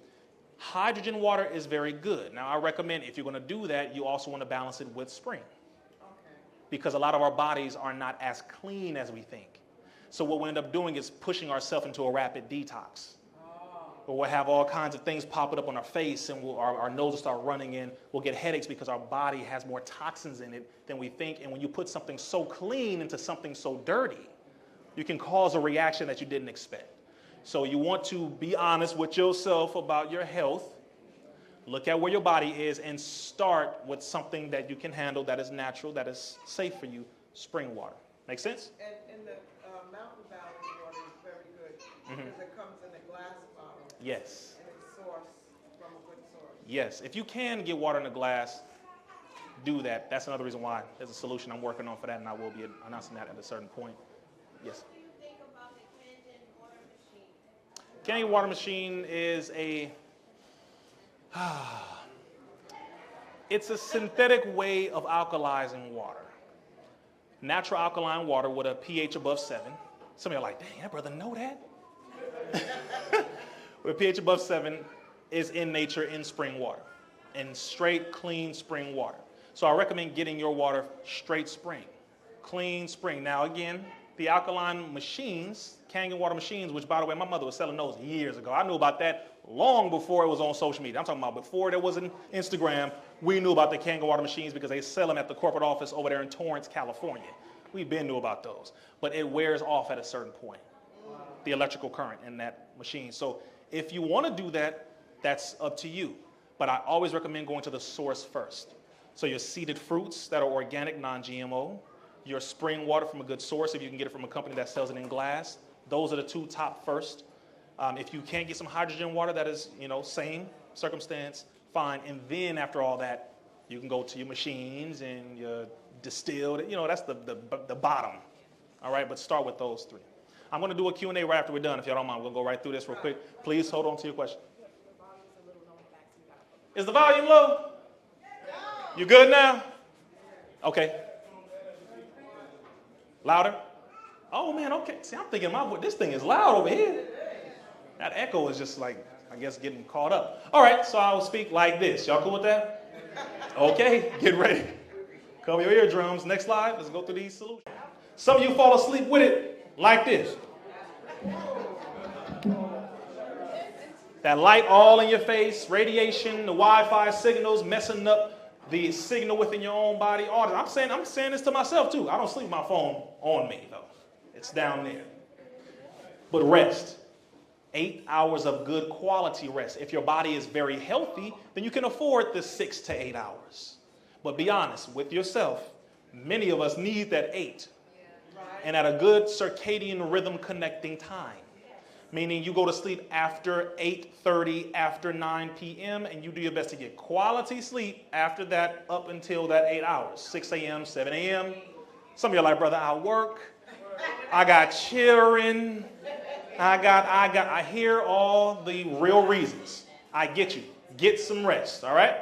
Hydrogen water is very good. Now, I recommend if you're going to do that, you also want to balance it with spring. Okay. Because a lot of our bodies are not as clean as we think. So what we end up doing is pushing ourselves into a rapid detox. Or we'll have all kinds of things popping up on our face and our nose will start running in. We'll get headaches because our body has more toxins in it than we think. And when you put something so clean into something so dirty, you can cause a reaction that you didn't expect. So you want to be honest with yourself about your health. Look at where your body is and start with something that you can handle, that is natural, that is safe for you, spring water. Make sense? And the Mountain Valley water is very good because it comes in a glass bottle. Yes. And it's sourced from a good source. Yes. If you can get water in a glass, do that. That's another reason why there's a solution I'm working on for that, and I will be announcing that at a certain point. Yes. What do you think about the Kangen water machine? Kangen water machine is it's a synthetic way of alkalizing water. Natural alkaline water with a pH above 7. Some of you are like, dang, that brother know that? With a pH above 7 is in nature in spring water. In straight, clean spring water. So I recommend getting your water straight spring. Clean spring. Now again, the alkaline machines, Kangen water machines, which by the way, my mother was selling those years ago. I knew about that long before it was on social media. I'm talking about before there was an Instagram, we knew about the Kangen water machines because they sell them at the corporate office over there in Torrance, California. We've been knew about those. But it wears off at a certain point, the electrical current in that machine. So if you want to do that, that's up to you. But I always recommend going to the source first. So your seeded fruits that are organic, non-GMO, your spring water from a good source, if you can get it from a company that sells it in glass, those are the two top first. If you can't get some hydrogen water that is, same circumstance, fine. And then after all that, you can go to your machines and your distilled, that's the bottom. All right, but start with those three. I'm going to do a Q&A right after we're done, if y'all don't mind. We'll go right through this real quick. Please hold on to your question. Is the volume low? You good now? Okay. Louder? Oh, man, okay. See, I'm thinking this thing is loud over here. That echo is just like, I guess, getting caught up. All right, so I will speak like this. Y'all cool with that? Okay, get ready. Cover your eardrums. Next slide. Let's go through these solutions. Some of you fall asleep with it like this. That light all in your face, radiation, the Wi-Fi signals messing up the signal within your own body. All that. I'm saying this to myself too. I don't sleep with my phone on me though. It's down there. But rest. 8 hours of good quality rest. If your body is very healthy, then you can afford the 6 to 8 hours. But be honest with yourself. Many of us need that 8. And at a good circadian rhythm connecting time. Meaning you go to sleep after 8:30, after 9 p.m., and you do your best to get quality sleep after that up until that 8 hours, 6 a.m., 7 a.m. Some of you are like, brother, I work, I got children, I hear all the real reasons. I get you. Get some rest, all right?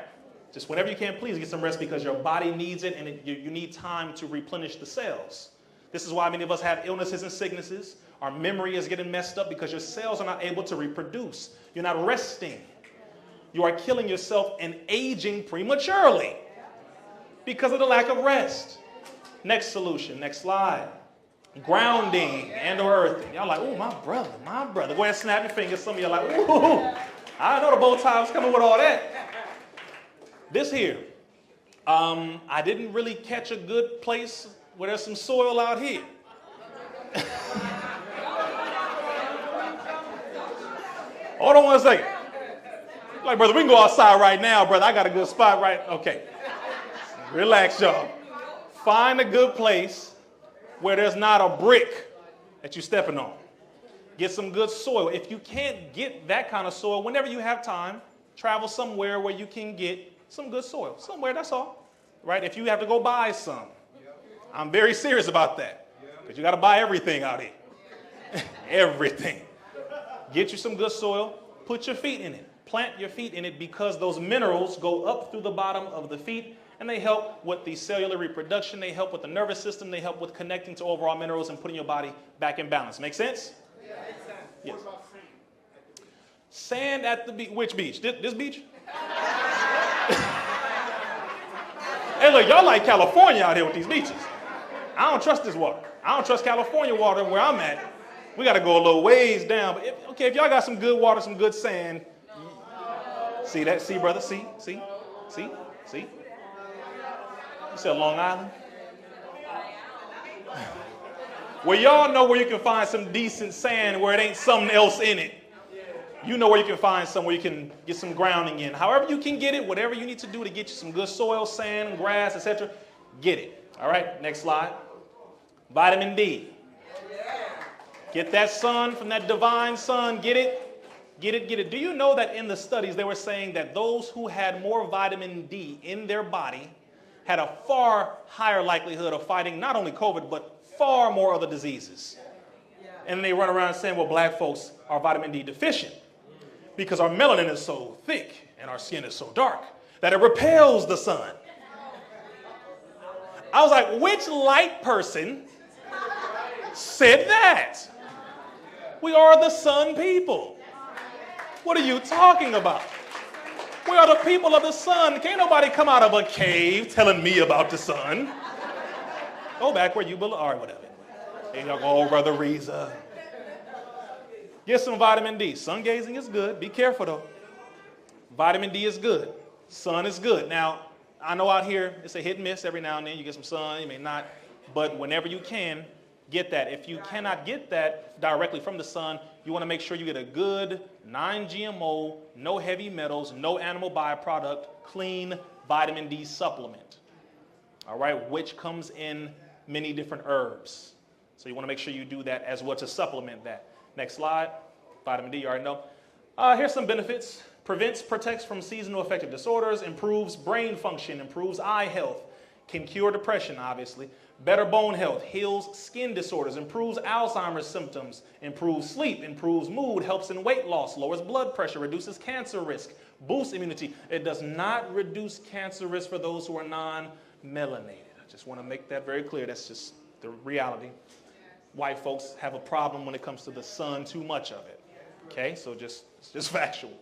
Just whenever you can, please get some rest because your body needs it and you need time to replenish the cells. This is why many of us have illnesses and sicknesses. Our memory is getting messed up because your cells are not able to reproduce. You're not resting. You are killing yourself and aging prematurely because of the lack of rest. Next solution, next slide. Grounding and or earthing. Y'all like, oh, my brother. Go ahead and snap your fingers. Some of you are like, ooh, I know the bow tie was coming with all that. This here, I didn't really catch a good place where there's some soil out here. Hold on one second. Like, brother, we can go outside right now, brother. I got a good spot right. Okay. Relax, y'all. Find a good place where there's not a brick that you're stepping on. Get some good soil. If you can't get that kind of soil, whenever you have time, travel somewhere where you can get some good soil. Somewhere, that's all. Right? If you have to go buy some. I'm very serious about that. Because you got to buy everything out here. Everything. Get you some good soil. Put your feet in it. Plant your feet in it because those minerals go up through the bottom of the feet and they help with the cellular reproduction. They help with the nervous system. They help with connecting to overall minerals and putting your body back in balance. Make sense? Yeah. Yes. What about sand? Sand at the beach. Which beach? This beach? Hey, look, y'all like California out here with these beaches. I don't trust this water. I don't trust California water where I'm at. We got to go a little ways down. But if y'all got some good water, some good sand. See that? See, brother? See? You said Long Island? Well, y'all know where you can find some decent sand where it ain't something else in it. You know where you can find somewhere you can get some grounding in. However you can get it, whatever you need to do to get you some good soil, sand, grass, etc., get it. All right, next slide. Vitamin D. Get that sun from that divine sun. Get it. Do you know that in the studies they were saying that those who had more vitamin D in their body had a far higher likelihood of fighting not only COVID, but far more other diseases. And they run around saying, well, black folks are vitamin D deficient because our melanin is so thick and our skin is so dark that it repels the sun. I was like, which light person said that? We are the sun people. What are you talking about? We are the people of the sun. Can't nobody come out of a cave telling me about the sun. Go back where you belong. All right, whatever. Hey, y'all go, brother Rizza. Get some vitamin D. Sun gazing is good. Be careful, though. Vitamin D is good. Sun is good. Now, I know out here it's a hit and miss every now and then. You get some sun, you may not. But whenever you can, get that. If you cannot get that directly from the sun, you want to make sure you get a good non-GMO, no heavy metals, no animal byproduct, clean vitamin D supplement. All right, which comes in many different herbs. So you want to make sure you do that as well to supplement that. Next slide. Vitamin D, you already know. Here's some benefits. Prevents, protects from seasonal affective disorders, improves brain function, improves eye health, can cure depression, obviously. Better bone health, heals skin disorders, improves Alzheimer's symptoms, improves sleep, improves mood, helps in weight loss, lowers blood pressure, reduces cancer risk, boosts immunity. It does not reduce cancer risk for those who are non-melanated. I just want to make that very clear. That's just the reality. White folks have a problem when it comes to the sun, too much of it. Okay, so it's just factual.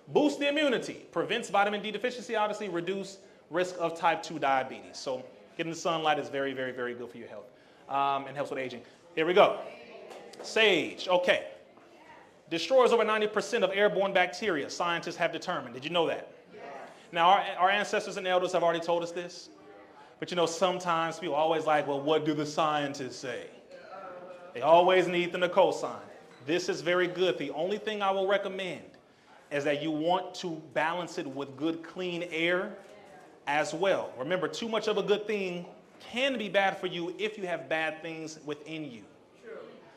Boosts the immunity, prevents vitamin D deficiency, obviously, reduce risk of type 2 diabetes. So getting the sunlight is very, very, very good for your health and helps with aging. Here we go. Sage, okay. Destroys over 90% of airborne bacteria, scientists have determined. Did you know that? Now, our ancestors and elders have already told us this. But you know, sometimes people are always like, well, what do the scientists say? They always need them to co-sign. This is very good. The only thing I will recommend is that you want to balance it with good, clean air as well. Remember, too much of a good thing can be bad for you if you have bad things within you.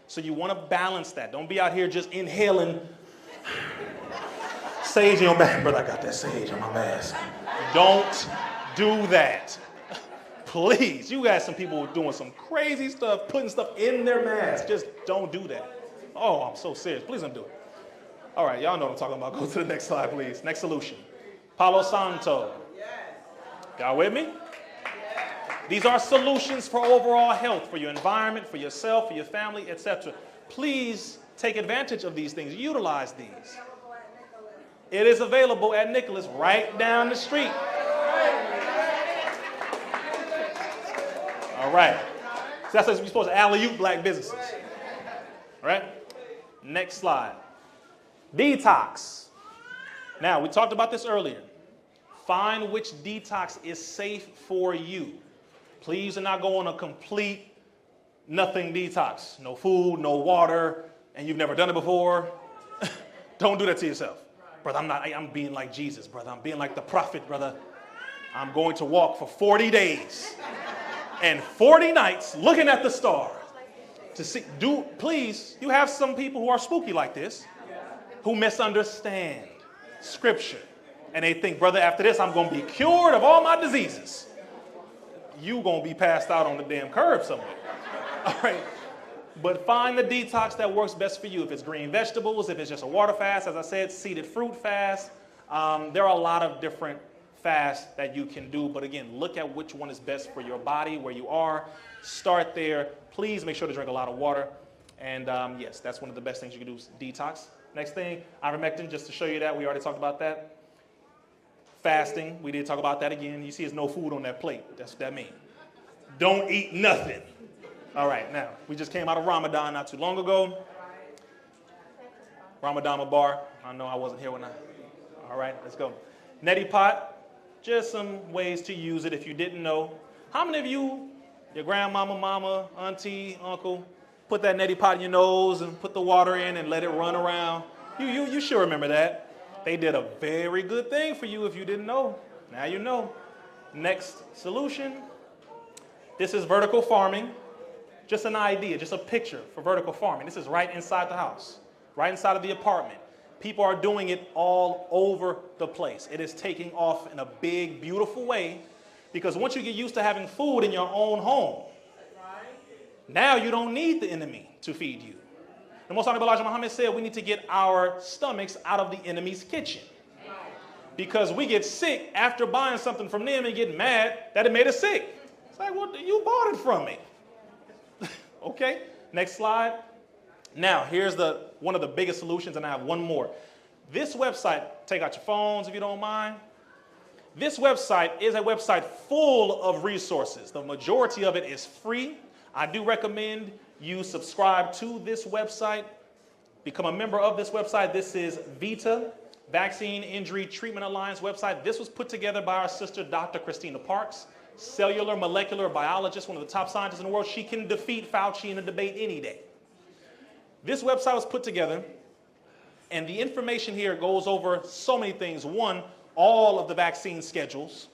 So you want to balance that. Don't be out here just inhaling sage in your mask. Brother, I got that sage on my mask. Don't do that. Please. You got some people doing some crazy stuff, putting stuff in their mask. Just don't do that. Oh, I'm so serious. Please don't do it. All right, y'all know what I'm talking about. Go to the next slide, please. Next solution. Palo Santo. Y'all with me? These are solutions for overall health, for your environment, for yourself, for your family, etc. Please take advantage of these things. Utilize these. It is available at Nicholas right down the street. All right. So that's what we're supposed to alley-oop black businesses. All right. Next slide. Detox. Now, we talked about this earlier. Find which detox is safe for you. Please do not go on a complete nothing detox. No food, no water, and you've never done it before. Don't do that to yourself. Brother, I'm being like Jesus, brother. I'm being like the prophet, brother. I'm going to walk for 40 days and 40 nights looking at the stars. To see, please, you have some people who are spooky like this, who misunderstand Scripture. And they think, brother, after this, I'm going to be cured of all my diseases. You going to be passed out on the damn curb somewhere. All right. But find the detox that works best for you. If it's green vegetables, if it's just a water fast, as I said, seeded fruit fast. There are a lot of different fasts that you can do. But again, look at which one is best for your body, where you are. Start there. Please make sure to drink a lot of water. And yes, that's one of the best things you can do is detox. Next thing, ivermectin, just to show you that. We already talked about that. Fasting, we did talk about that again. You see there's no food on that plate. That's what that means. Don't eat nothing. All right, now, we just came out of Ramadan not too long ago. Ramadan Mubarak. I know I wasn't here when all right, let's go. Neti pot, just some ways to use it if you didn't know. How many of you, your grandmama, mama, auntie, uncle, put that neti pot in your nose and put the water in and let it run around? You sure remember that. They did a very good thing for you if you didn't know. Now you know. Next solution. This is vertical farming. Just an idea, just a picture for vertical farming. This is right inside the house, right inside of the apartment. People are doing it all over the place. It is taking off in a big, beautiful way because once you get used to having food in your own home, now you don't need the enemy to feed you. The Most Honorable Elijah Muhammad said we need to get our stomachs out of the enemy's kitchen. Because we get sick after buying something from them and get mad that it made us sick. It's like, well, you bought it from me. Okay, next slide. Now, here's one of the biggest solutions, and I have one more. This website, take out your phones if you don't mind. This website is a website full of resources. The majority of it is free. I do recommend you subscribe to this website, become a member of this website. This is VITA, Vaccine Injury Treatment Alliance website. This was put together by our sister, Dr. Christina Parks, cellular molecular biologist, one of the top scientists in the world. She can defeat Fauci in a debate any day. This website was put together, and the information here goes over so many things. One, all of the vaccine schedules,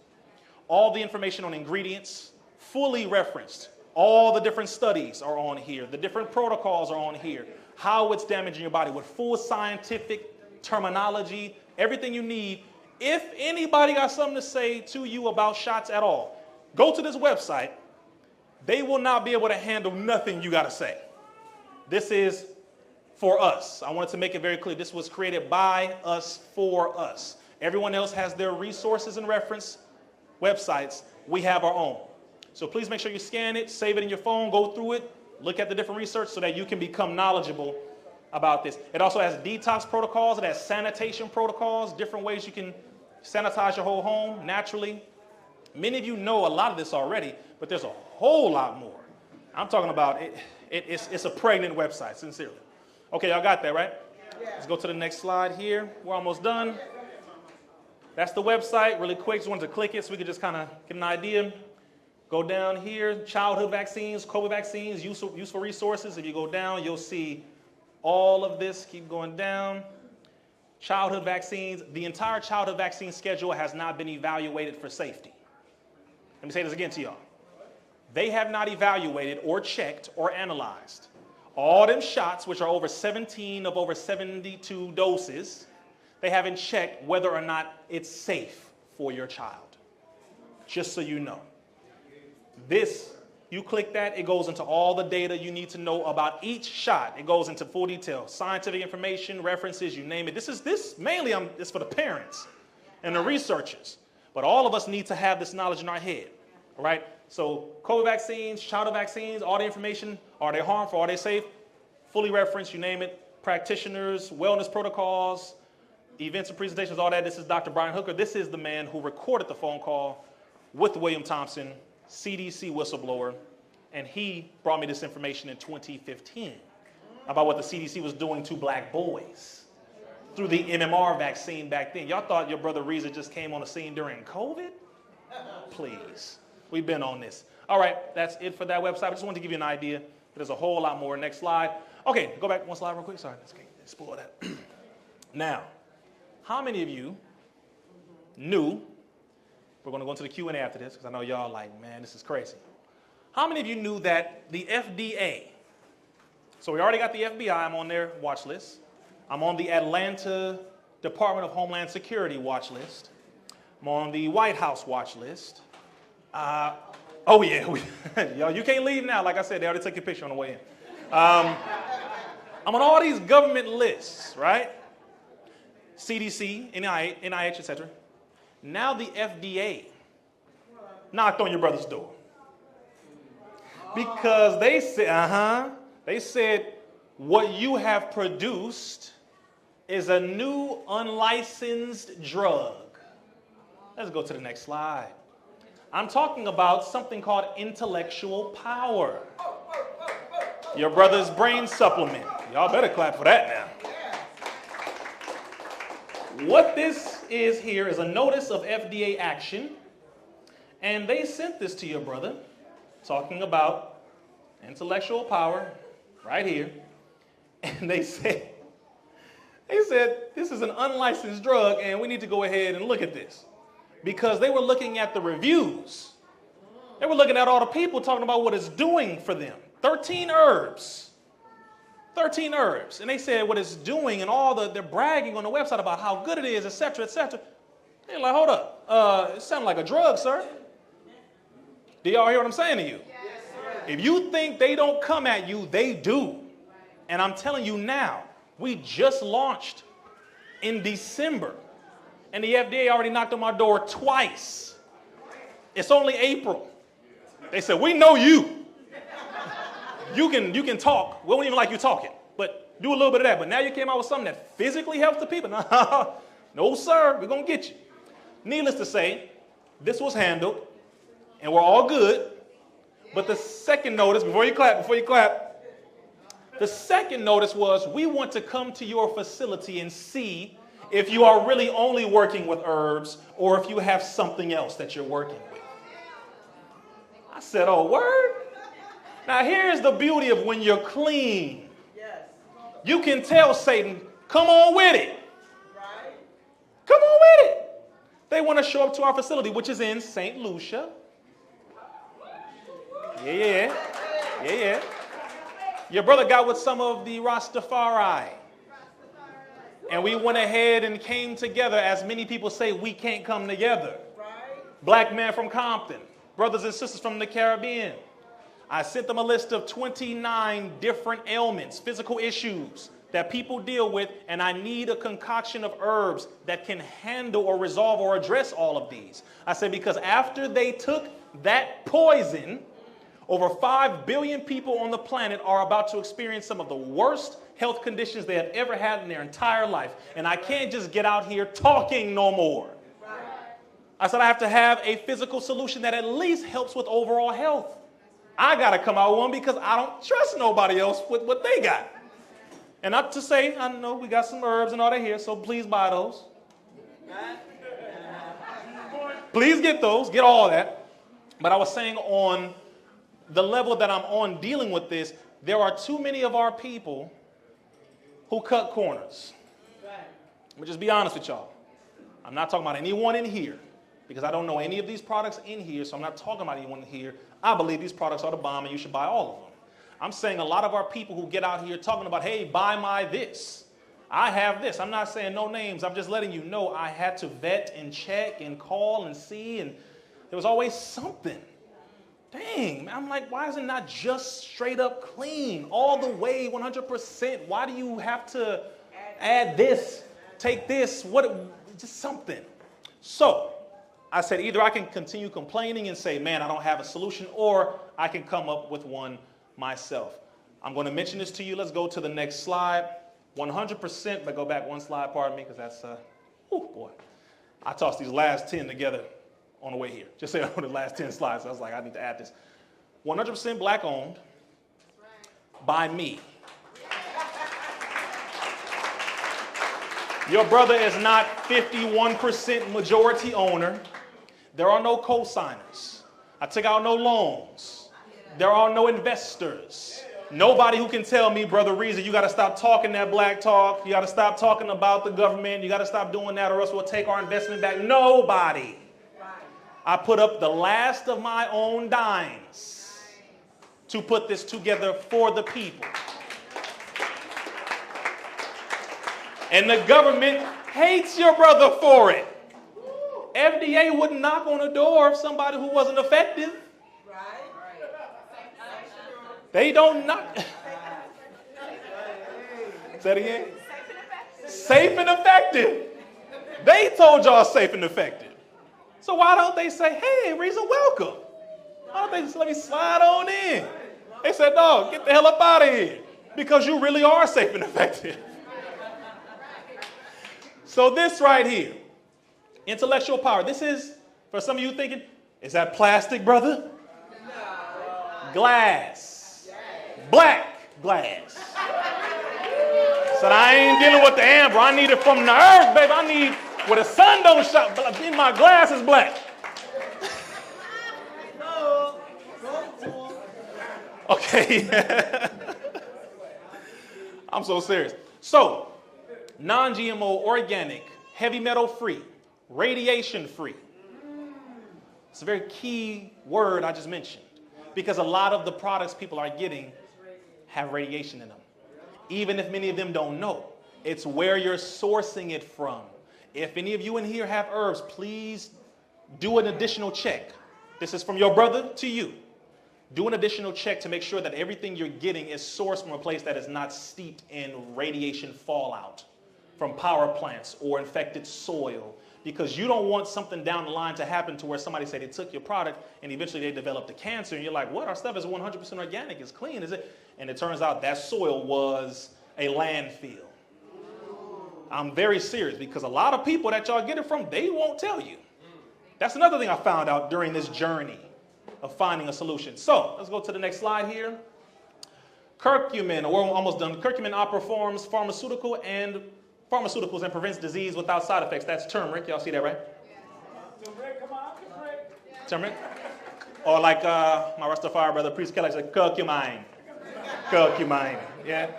all the information on ingredients, fully referenced. All the different studies are on here. The different protocols are on here. How it's damaging your body with full scientific terminology, everything you need. If anybody got something to say to you about shots at all, go to this website. They will not be able to handle nothing you got to say. This is for us. I wanted to make it very clear. This was created by us, for us. Everyone else has their resources and reference websites. We have our own. So please make sure you scan it, save it in your phone, go through it, look at the different research so that you can become knowledgeable about this. It also has detox protocols. It has sanitation protocols, different ways you can sanitize your whole home naturally. Many of you know a lot of this already, but there's a whole lot more. I'm talking about it. It's a pregnant website, sincerely. Okay, y'all got that, right? Let's go to the next slide here. We're almost done. That's the website. Really quick, just wanted to click it so we could just kind of get an idea. Go down here, childhood vaccines, COVID vaccines, useful resources. If you go down, you'll see all of this. Keep going down. Childhood vaccines. The entire childhood vaccine schedule has not been evaluated for safety. Let me say this again to y'all. They have not evaluated or checked or analyzed all them shots, which are over 17 of over 72 doses. They haven't checked whether or not it's safe for your child. Just so you know. This, you click that, it goes into all the data you need to know about each shot. It goes into full detail. Scientific information, references, you name it. This mainly is for the parents and the researchers. But all of us need to have this knowledge in our head. All right? So COVID vaccines, childhood vaccines, all the information, are they harmful, are they safe? Fully referenced, you name it. Practitioners, wellness protocols, events and presentations, all that. This is Dr. Brian Hooker. This is the man who recorded the phone call with William Thompson, CDC whistleblower, and he brought me this information in 2015 about what the CDC was doing to black boys through the MMR vaccine back then. Y'all thought your brother Rizza just came on the scene during COVID? Please. We've been on this. All right, that's it for that website. I just wanted to give you an idea. There's a whole lot more. Next slide. Okay, go back one slide real quick. Sorry, let's pull that. Now, how many of you knew, we're going to go into the Q&A after this because I know y'all like, man, this is crazy. How many of you knew that the FDA, so we already got the FBI, I'm on their watch list. I'm on the Atlanta Department of Homeland Security watch list. I'm on the White House watch list. Oh yeah, y'all, you can't leave now. Like I said, they already took your picture on the way in. I'm on all these government lists, right? CDC, NIH, etc. Now the FDA knocked on your brother's door. Because they said what you have produced is a new unlicensed drug. Let's go to the next slide. I'm talking about something called intellectual power. Your brother's brain supplement. Y'all better clap for that now. What this is here is a notice of FDA action. And they sent this to your brother, talking about intellectual power right here. And they said, this is an unlicensed drug and we need to go ahead and look at this. Because they were looking at the reviews. They were looking at all the people talking about what it's doing for them. 13 herbs. 13 herbs. And they said what it's doing and they're bragging on the website about how good it is, etc., etc. They're like, hold up. It sounds like a drug, sir. Do y'all hear what I'm saying to you? Yes, sir. If you think they don't come at you, they do. And I'm telling you now, we just launched in December. And the FDA already knocked on my door twice. It's only April. They said, we know you. You can talk. We don't even like you talking. But do a little bit of that. But now you came out with something that physically helps the people. No, sir. We're going to get you. Needless to say, this was handled. And we're all good. But the second notice, before you clap, the second notice was, we want to come to your facility and see if you are really only working with herbs or if you have something else that you're working with. I said, oh, word? Now here's the beauty of when you're clean. You can tell Satan, come on with it. Come on with it. They want to show up to our facility, which is in St. Lucia. Yeah. Your brother got with some of the Rastafari. And we went ahead and came together. As many people say, we can't come together. Black men from Compton, brothers and sisters from the Caribbean. I sent them a list of 29 different ailments, physical issues that people deal with, and I need a concoction of herbs that can handle or resolve or address all of these. I said, because after they took that poison, over 5 billion people on the planet are about to experience some of the worst health conditions they have ever had in their entire life. And I can't just get out here talking no more. I said I have to have a physical solution that at least helps with overall health. I got to come out with one because I don't trust nobody else with what they got. And not to say, I know we got some herbs and all that here, so please buy those. Please get those, get all that. But I was saying on the level that I'm on dealing with this, there are too many of our people who cut corners. Let me just be honest with y'all. I'm not talking about anyone in here because I don't know any of these products in here, so I'm not talking about anyone in here. I believe these products are the bomb and you should buy all of them. I'm saying a lot of our people who get out here talking about, hey, buy my this. I have this. I'm not saying no names. I'm just letting you know I had to vet and check and call and see, and there was always something. Dang, man, I'm like, why is it not just straight up clean, all the way, 100%? Why do you have to add this, take this, just something? So I said either I can continue complaining and say, man, I don't have a solution, or I can come up with one myself. I'm going to mention this to you. Let's go to the next slide. 100%, but go back one slide, pardon me, because that's, oh boy. I tossed these last 10 together on the way here. Just say on the last 10 slides. I was like, I need to add this. 100% black owned by me. Your brother is not 51% majority owner. There are no co-signers. I took out no loans. There are no investors. Nobody who can tell me, Brother Rizza, you got to stop talking that black talk. You got to stop talking about the government. You got to stop doing that or else we'll take our investment back. Nobody. I put up the last of my own dimes to put this together for the people. And the government hates your brother for it. FDA wouldn't knock on the door of somebody who wasn't effective. They don't knock. Say it again. Safe and effective. They told y'all safe and effective. So why don't they say, hey, Rizza, welcome? Why don't they just let me slide on in? They said, no, get the hell up out of here. Because you really are safe and effective. So this right here, intellectual power. This is, for some of you thinking, is that plastic, brother? No. Glass. Black glass. Said, I ain't dealing with the amber. I need it from the earth, baby. I need where the sun don't shine. In my glass is black. Okay. I'm so serious. So, non-GMO, organic, heavy metal free, radiation free. It's a very key word I just mentioned because a lot of the products people are getting have radiation in them. Even if many of them don't know, it's where you're sourcing it from. If any of you in here have herbs, please do an additional check. This is from your brother to you. Do an additional check to make sure that everything you're getting is sourced from a place that is not steeped in radiation fallout from power plants or infected soil, because you don't want something down the line to happen to where somebody say they took your product and eventually they developed a cancer and you're like, what? Our stuff is 100% organic, it's clean, is it? And it turns out that soil was a landfill. I'm very serious because a lot of people that y'all get it from, they won't tell you. That's another thing I found out during this journey of finding a solution. So let's go to the next slide here. Curcumin, or we're almost done. Curcumin outperforms pharmaceuticals and prevents disease without side effects. That's turmeric. Y'all see that, right? Turmeric, come on, turmeric. Turmeric. Or like my Rastafari brother, Priest Kelly, said, curcumine. Curcumine. Yeah.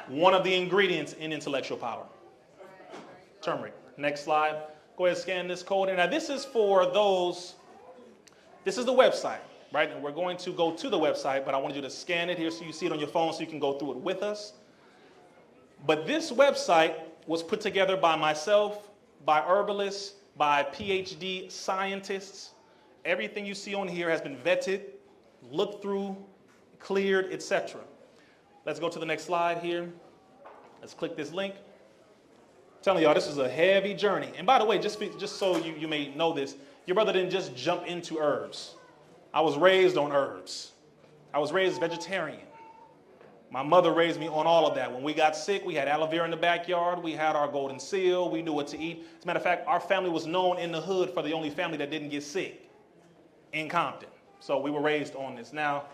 One of the ingredients in intellectual power. Turmeric. Next slide. Go ahead and scan this code. And now this is for those, this is the website, right? And we're going to go to the website, but I want you to scan it here so you see it on your phone so you can go through it with us. But this website was put together by myself, by herbalists, by PhD scientists. Everything you see on here has been vetted, looked through, cleared, etc. Let's go to the next slide here. Let's click this link. I'm telling y'all, this is a heavy journey. And by the way, just so you may know this, your brother didn't just jump into herbs. I was raised on herbs. I was raised vegetarian. My mother raised me on all of that. When we got sick, we had aloe vera in the backyard. We had our golden seal. We knew what to eat. As a matter of fact, our family was known in the hood for the only family that didn't get sick in Compton. So we were raised on this. Now,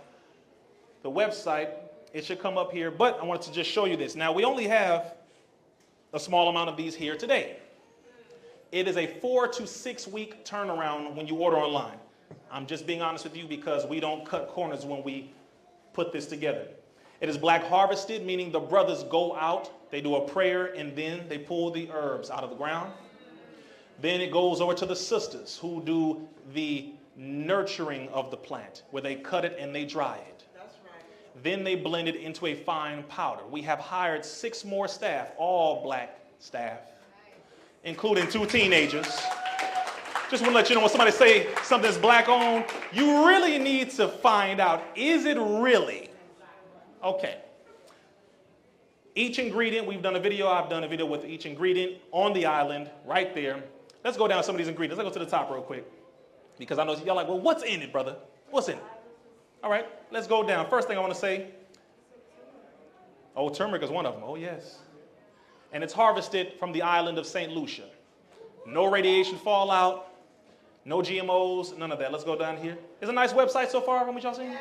the website, it should come up here, but I wanted to just show you this. Now, we only have a small amount of these here today. It is a 4 to 6 week turnaround when you order online. I'm just being honest with you because we don't cut corners when we put this together. It is black harvested, meaning the brothers go out, they do a prayer, and then they pull the herbs out of the ground. Then it goes over to the sisters who do the nurturing of the plant, where they cut it and they dry it. That's right. Then they blend it into a fine powder. We have hired 6 more staff, all black staff, including 2 teenagers. Just want to let you know, when somebody say something's black owned, you really need to find out, is it really? Okay. Each ingredient, we've done a video, I've done a video with each ingredient on the island right there. Let's go down some of these ingredients. Let's go to the top real quick. Because I know y'all like, well, what's in it, brother? What's in it? All right, let's go down. First thing I want to say, oh, turmeric is one of them. Oh, yes. And it's harvested from the island of St. Lucia. No radiation fallout, no GMOs, none of that. Let's go down here. It's a nice website so far from what y'all seen?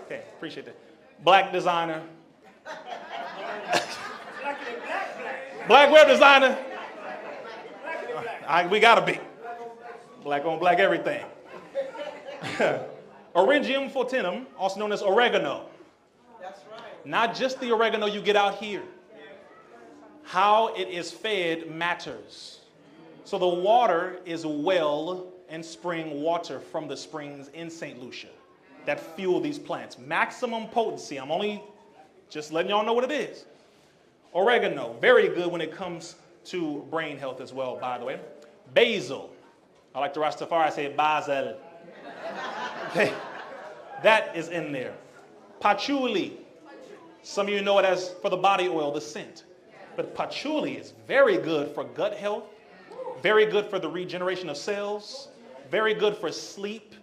Okay, appreciate that. Black designer. Black web designer. We gotta be. Black on black everything. Orangium fotinum, also known as oregano. That's right. Not just the oregano you get out here. How it is fed matters. So the water is well and spring water from the springs in St. Lucia that fuel these plants. Maximum potency. I'm only just letting y'all know what it is. Oregano, very good when it comes to brain health as well, by the way. Basil. I like the Rastafari say basil. Okay. That is in there. Patchouli. Some of you know it as for the body oil, the scent. But patchouli is very good for gut health, very good for the regeneration of cells, very good for sleep,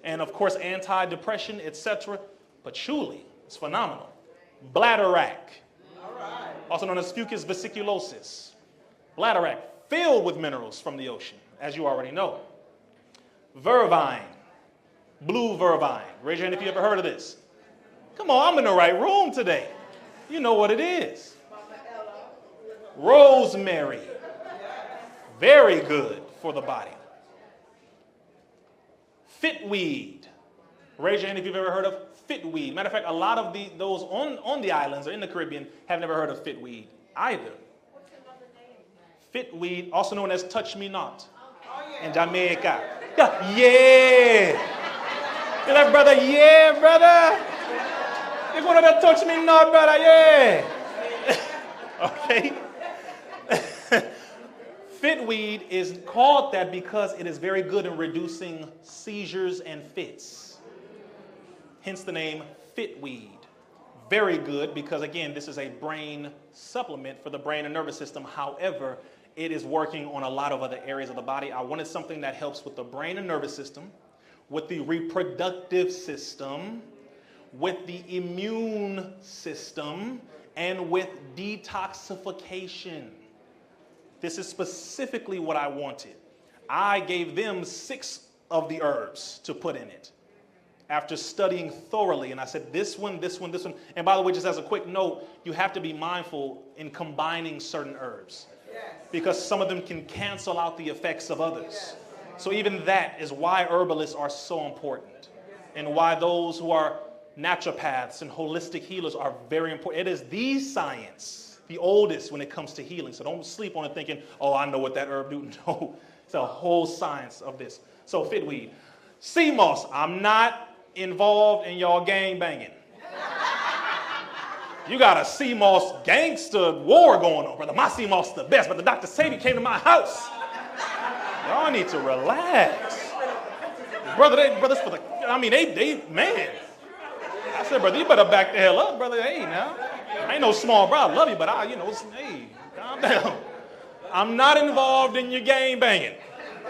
and of course anti-depression, etc. Patchouli is phenomenal. Bladderwrack, also known as Fucus vesiculosis. Bladderwrack, filled with minerals from the ocean, as you already know. Vervine, blue vervine. Raise your hand if you ever heard of this. Come on, I'm in the right room today. You know what it is. Rosemary, very good for the body. Fitweed. Raise your hand if you've ever heard of fitweed. Matter of fact, a lot of those on the islands or in the Caribbean have never heard of fitweed either. Fitweed, also known as touch me not in Jamaica. Yeah. You're like, brother, yeah, brother. You're going to touch me not, brother, yeah. Okay. Fitweed is called that because it is very good in reducing seizures and fits. Hence the name fitweed. Very good because, again, this is a brain supplement for the brain and nervous system. However, it is working on a lot of other areas of the body. I wanted something that helps with the brain and nervous system, with the reproductive system, with the immune system, and with detoxification. This is specifically what I wanted. I gave them 6 of the herbs to put in it after studying thoroughly. And I said, this one, this one, this one. And by the way, just as a quick note, you have to be mindful in combining certain herbs because some of them can cancel out the effects of others. So even that is why herbalists are so important and why those who are naturopaths and holistic healers are very important. It is the science, the oldest when it comes to healing. So don't sleep on it thinking, oh, I know what that herb do. No, it's a whole science of this. So fitweed. Sea moss. I'm not involved in y'all gang banging. You got a sea moss gangster war going on, brother. My sea moss is the best, but the Dr. Sadie came to my house. Y'all need to relax. Brothers for the, I mean, they man. I said, brother, you better back the hell up, brother. Hey, now. I ain't no small bro. I love you, but hey, calm down. I'm not involved in your gang banging.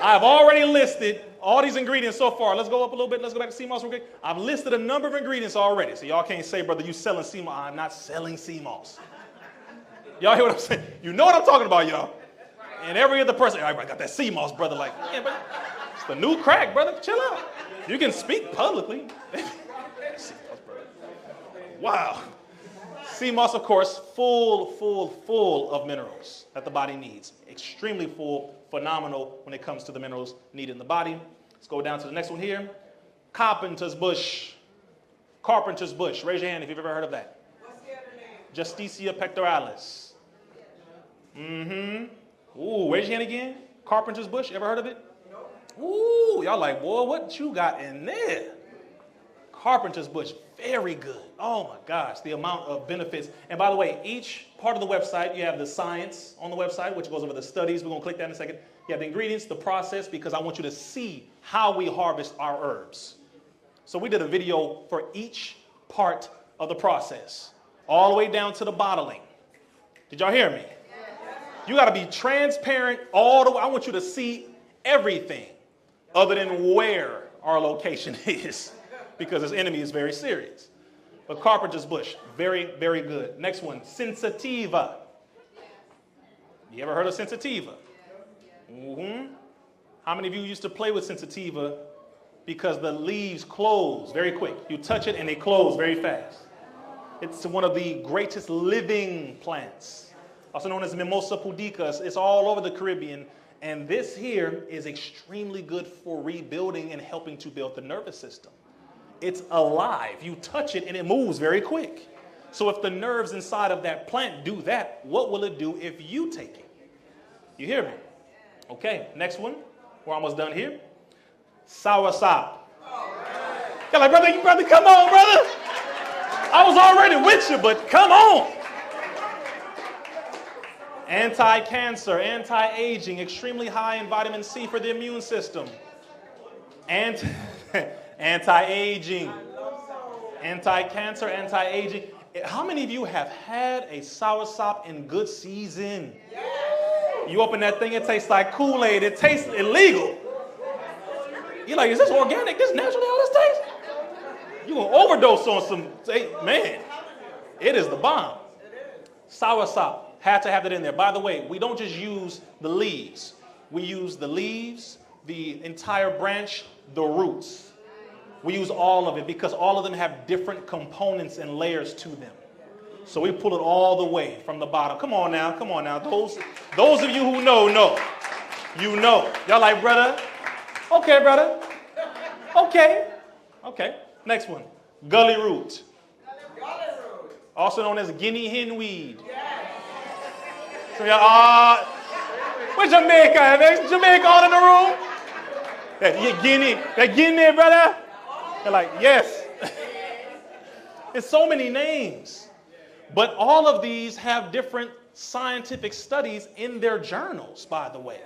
I've already listed all these ingredients so far. Let's go up a little bit. Let's go back to sea moss real quick. I've listed a number of ingredients already. So y'all can't say, brother, you selling sea moss. I'm not selling sea moss. Y'all hear what I'm saying? You know what I'm talking about, y'all. And every other person, I got that sea moss, brother. Like, yeah, but it's the new crack, brother. Chill out. You can speak publicly. Wow. Sea moss, of course, full of minerals that the body needs. Extremely full, phenomenal when it comes to the minerals needed in the body. Let's go down to the next one here. Carpenter's bush. Carpenter's bush. Raise your hand if you've ever heard of that. What's the other name? Justicia pectoralis. Ooh, raise your hand again. Carpenter's bush. Ever heard of it? Ooh, y'all like, boy, what you got in there? Carpenter's bush, very good. Oh my gosh, the amount of benefits. And by the way, each part of the website, you have the science on the website, which goes over the studies. We're gonna click that in a second. You have the ingredients, the process, because I want you to see how we harvest our herbs. So we did a video for each part of the process, all the way down to the bottling. Did y'all hear me? You gotta be transparent all the way. I want you to see everything other than where our location is, because this enemy is very serious. But Carpenter's bush, very, very good. Next one, sensitiva. You ever heard of sensitiva? How many of you used to play with sensitiva because the leaves close very quick? You touch it and they close very fast. It's one of the greatest living plants, also known as Mimosa pudica. It's all over the Caribbean. And this here is extremely good for rebuilding and helping to build the nervous system. It's alive. You touch it and it moves very quick. So if the nerves inside of that plant do that, what will it do if you take it? You hear me? Okay, next one. We're almost done here. Soursop. You're like, brother, come on, brother. I was already with you, but come on. Anti-cancer, anti-aging, extremely high in vitamin C for the immune system. Anti-aging, anti-cancer, anti-aging. How many of you have had a soursop in good season? You open that thing, it tastes like Kool-Aid. It tastes illegal. You're like, is this organic? This natural how this tastes? You're going to overdose on some, man, it is the bomb. Soursop. Had to have that in there. By the way, we don't just use the leaves. We use the leaves, the entire branch, the roots. We use all of it because all of them have different components and layers to them. So we pull it all the way from the bottom. Come on now, come on now. Those of you who know. You know. Y'all like, brother? Okay, brother. Okay. Next one. Gully root. Also known as guinea hen weed. So y'all, where's Jamaica? There's Jamaica all in the room? That Guinea, brother? They're like, yes. It's so many names. But all of these have different scientific studies in their journals, by the way.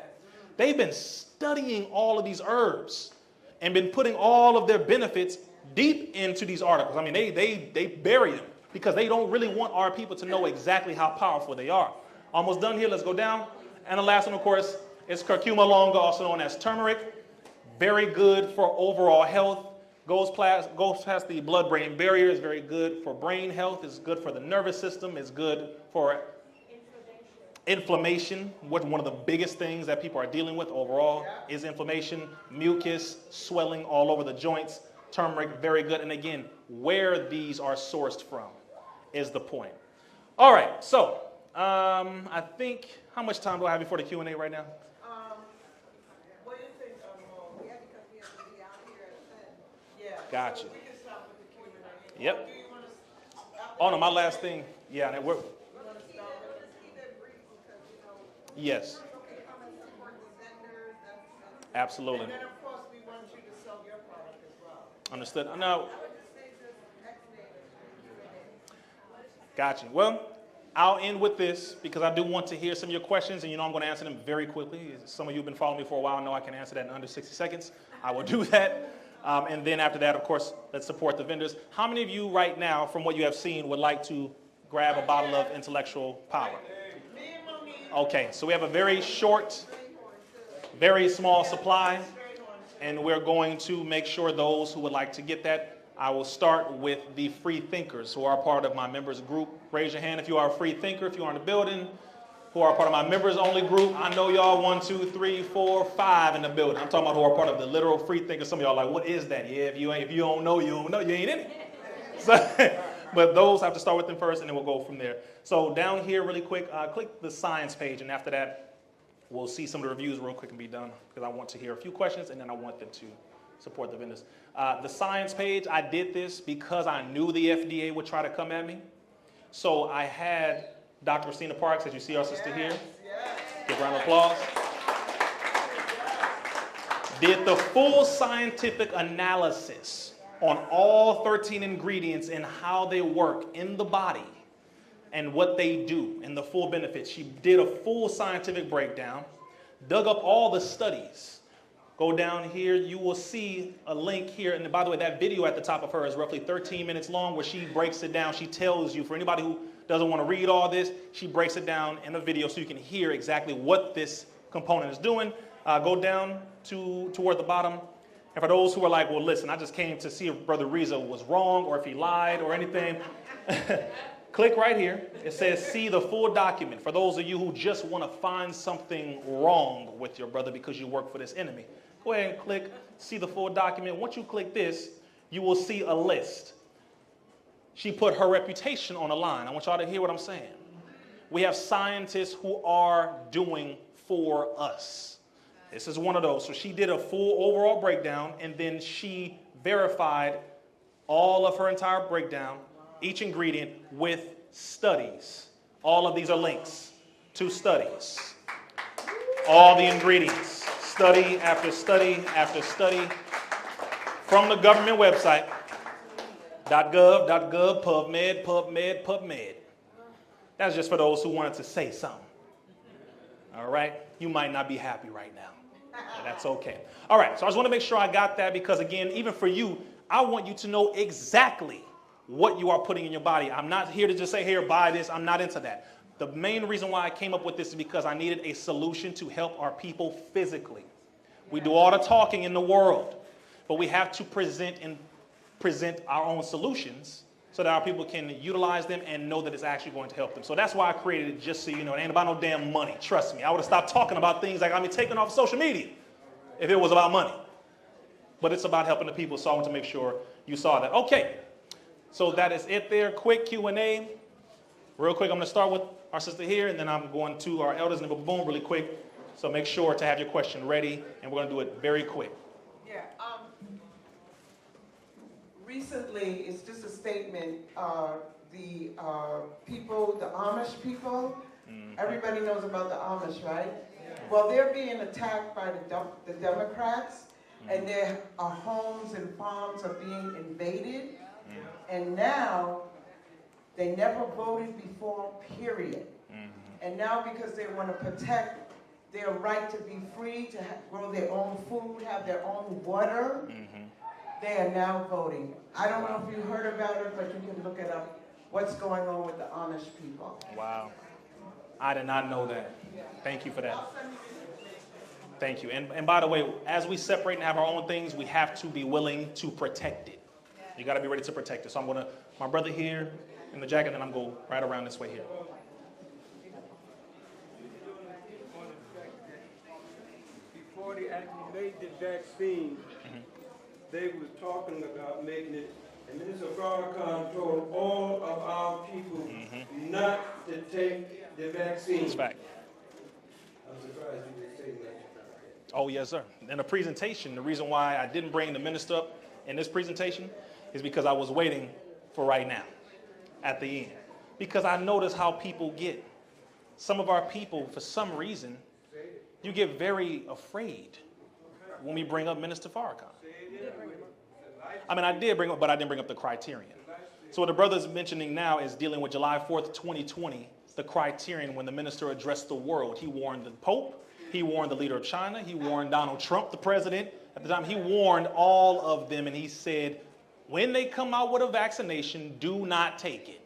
They've been studying all of these herbs and been putting all of their benefits deep into these articles. I mean, they bury them because they don't really want our people to know exactly how powerful they are. Almost done here. Let's go down. And the last one, of course, is curcuma longa, also known as turmeric. Very good for overall health. Goes past the blood-brain barrier. Is very good for brain health. It's good for the nervous system. It's good for inflammation. One of the biggest things that people are dealing with overall is inflammation, mucus, swelling all over the joints. Turmeric, very good. And again, where these are sourced from is the point. All right, so I think, how much time do I have before the Q&A right now? What do you think? Yeah, because we have to be out here at 10. Yeah. Gotcha. So we can start with the Q&A. Yep. Do you want to, Oh, no, my last thing. Yeah, and we're, you want to start with it? Keep it brief because, yes, okay, come and support the vendors. absolutely. And then, of course, we want you to sell your product as well. Understood. Now, I would just say just X-Day Q&A. gotcha. Well, I'll end with this because I do want to hear some of your questions, and I'm going to answer them very quickly. Some of you have been following me for a while, know I can answer that in under 60 seconds. I will do that. And then after that, of course, let's support the vendors. How many of you right now, from what you have seen, would like to grab a bottle of intellectual power? Okay, so we have a very short, very small supply, and we're going to make sure those who would like to get that. I will start with the free thinkers who are part of my members group. Raise your hand if you are a free thinker, if you are in the building, who are part of my members only group. I know y'all 1, 2, 3, 4, 5 in the building. I'm talking about who are part of the literal free thinkers. Some of y'all are like, what is that? Yeah, if you don't know, you ain't in it. So, But those have to start with them first, and then we'll go from there. So down here, really quick, click the science page, and after that, we'll see some of the reviews real quick and be done, because I want to hear a few questions, and then I want them to support the vendors. The science page, I did this because I knew the FDA would try to come at me. So I had Dr. Christina Parks, as you see our sister here. Give a round of applause. Did the full scientific analysis on all 13 ingredients and how they work in the body and what they do and the full benefits. She did a full scientific breakdown, dug up all the studies. Go down here, you will see a link here. And by the way, that video at the top of her is roughly 13 minutes long where she breaks it down. She tells you, for anybody who doesn't want to read all this, she breaks it down in a video so you can hear exactly what this component is doing. Go down toward the bottom. And for those who are like, well, listen, I just came to see if Brother Rizza was wrong or if he lied or anything, click right here. It says, see the full document. For those of you who just want to find something wrong with your brother because you work for this enemy, go ahead and click, see the full document. Once you click this, you will see a list. She put her reputation on the line. I want y'all to hear what I'm saying. We have scientists who are doing for us. This is one of those. So she did a full overall breakdown, and then she verified all of her entire breakdown, each ingredient, with studies. All of these are links to studies. All the ingredients, study after study after study, from the government website, .gov, PubMed. That's just for those who wanted to say something. All right? You might not be happy right now. That's okay. All right, so I just want to make sure I got that because, again, even for you, I want you to know exactly what you are putting in your body. I'm not here to just say, here, buy this. I'm not into that. The main reason why I came up with this is because I needed a solution to help our people physically. We do all the talking in the world, but we have to present our own solutions so that our people can utilize them and know that it's actually going to help them. So that's why I created it, just so you know. It ain't about no damn money. Trust me. I would have stopped talking about things like I'm taking off social media if it was about money. But it's about helping the people, so I want to make sure you saw that. Okay, so that is it there. Quick Q&A. Real quick, I'm going to start with our sister here, and then I'm going to our elders, and then boom, really quick. So make sure to have your question ready, and we're going to do it very quick. Yeah. Recently, it's just a statement, the people, the Amish people, everybody knows about the Amish, right? Well, they're being attacked by the Democrats, and their homes and farms are being invaded, and now they never voted before, period. And now because they want to protect their right to be free, to grow their own food, have their own water, they are now voting. I don't know if you heard about it, but you can look it up. What's going on with the Amish people? Wow. I did not know that. Thank you for that. Thank you. And by the way, as we separate and have our own things, we have to be willing to protect it. You got to be ready to protect it. So I'm going to, my brother here in the jacket, and I'm going to go right around this way here. Before they actually made the vaccine, they was talking about making it, and Mr. Farrakhan told all of our people not to take the vaccine. That's fact. I'm surprised you didn't say that. Oh, yes, sir. In the presentation, the reason why I didn't bring the minister up in this presentation is because I was waiting for right now, at the end. Because I noticed how people get. Some of our people, for some reason, you get very afraid when we bring up Minister Farrakhan. I mean, I did bring up, but I didn't bring up the criterion. So what the brother's mentioning now is dealing with July 4th, 2020, the criterion when the minister addressed the world. He warned the Pope, he warned the leader of China, he warned Donald Trump, the president. At the time, he warned all of them, and he said, when they come out with a vaccination, do not take it.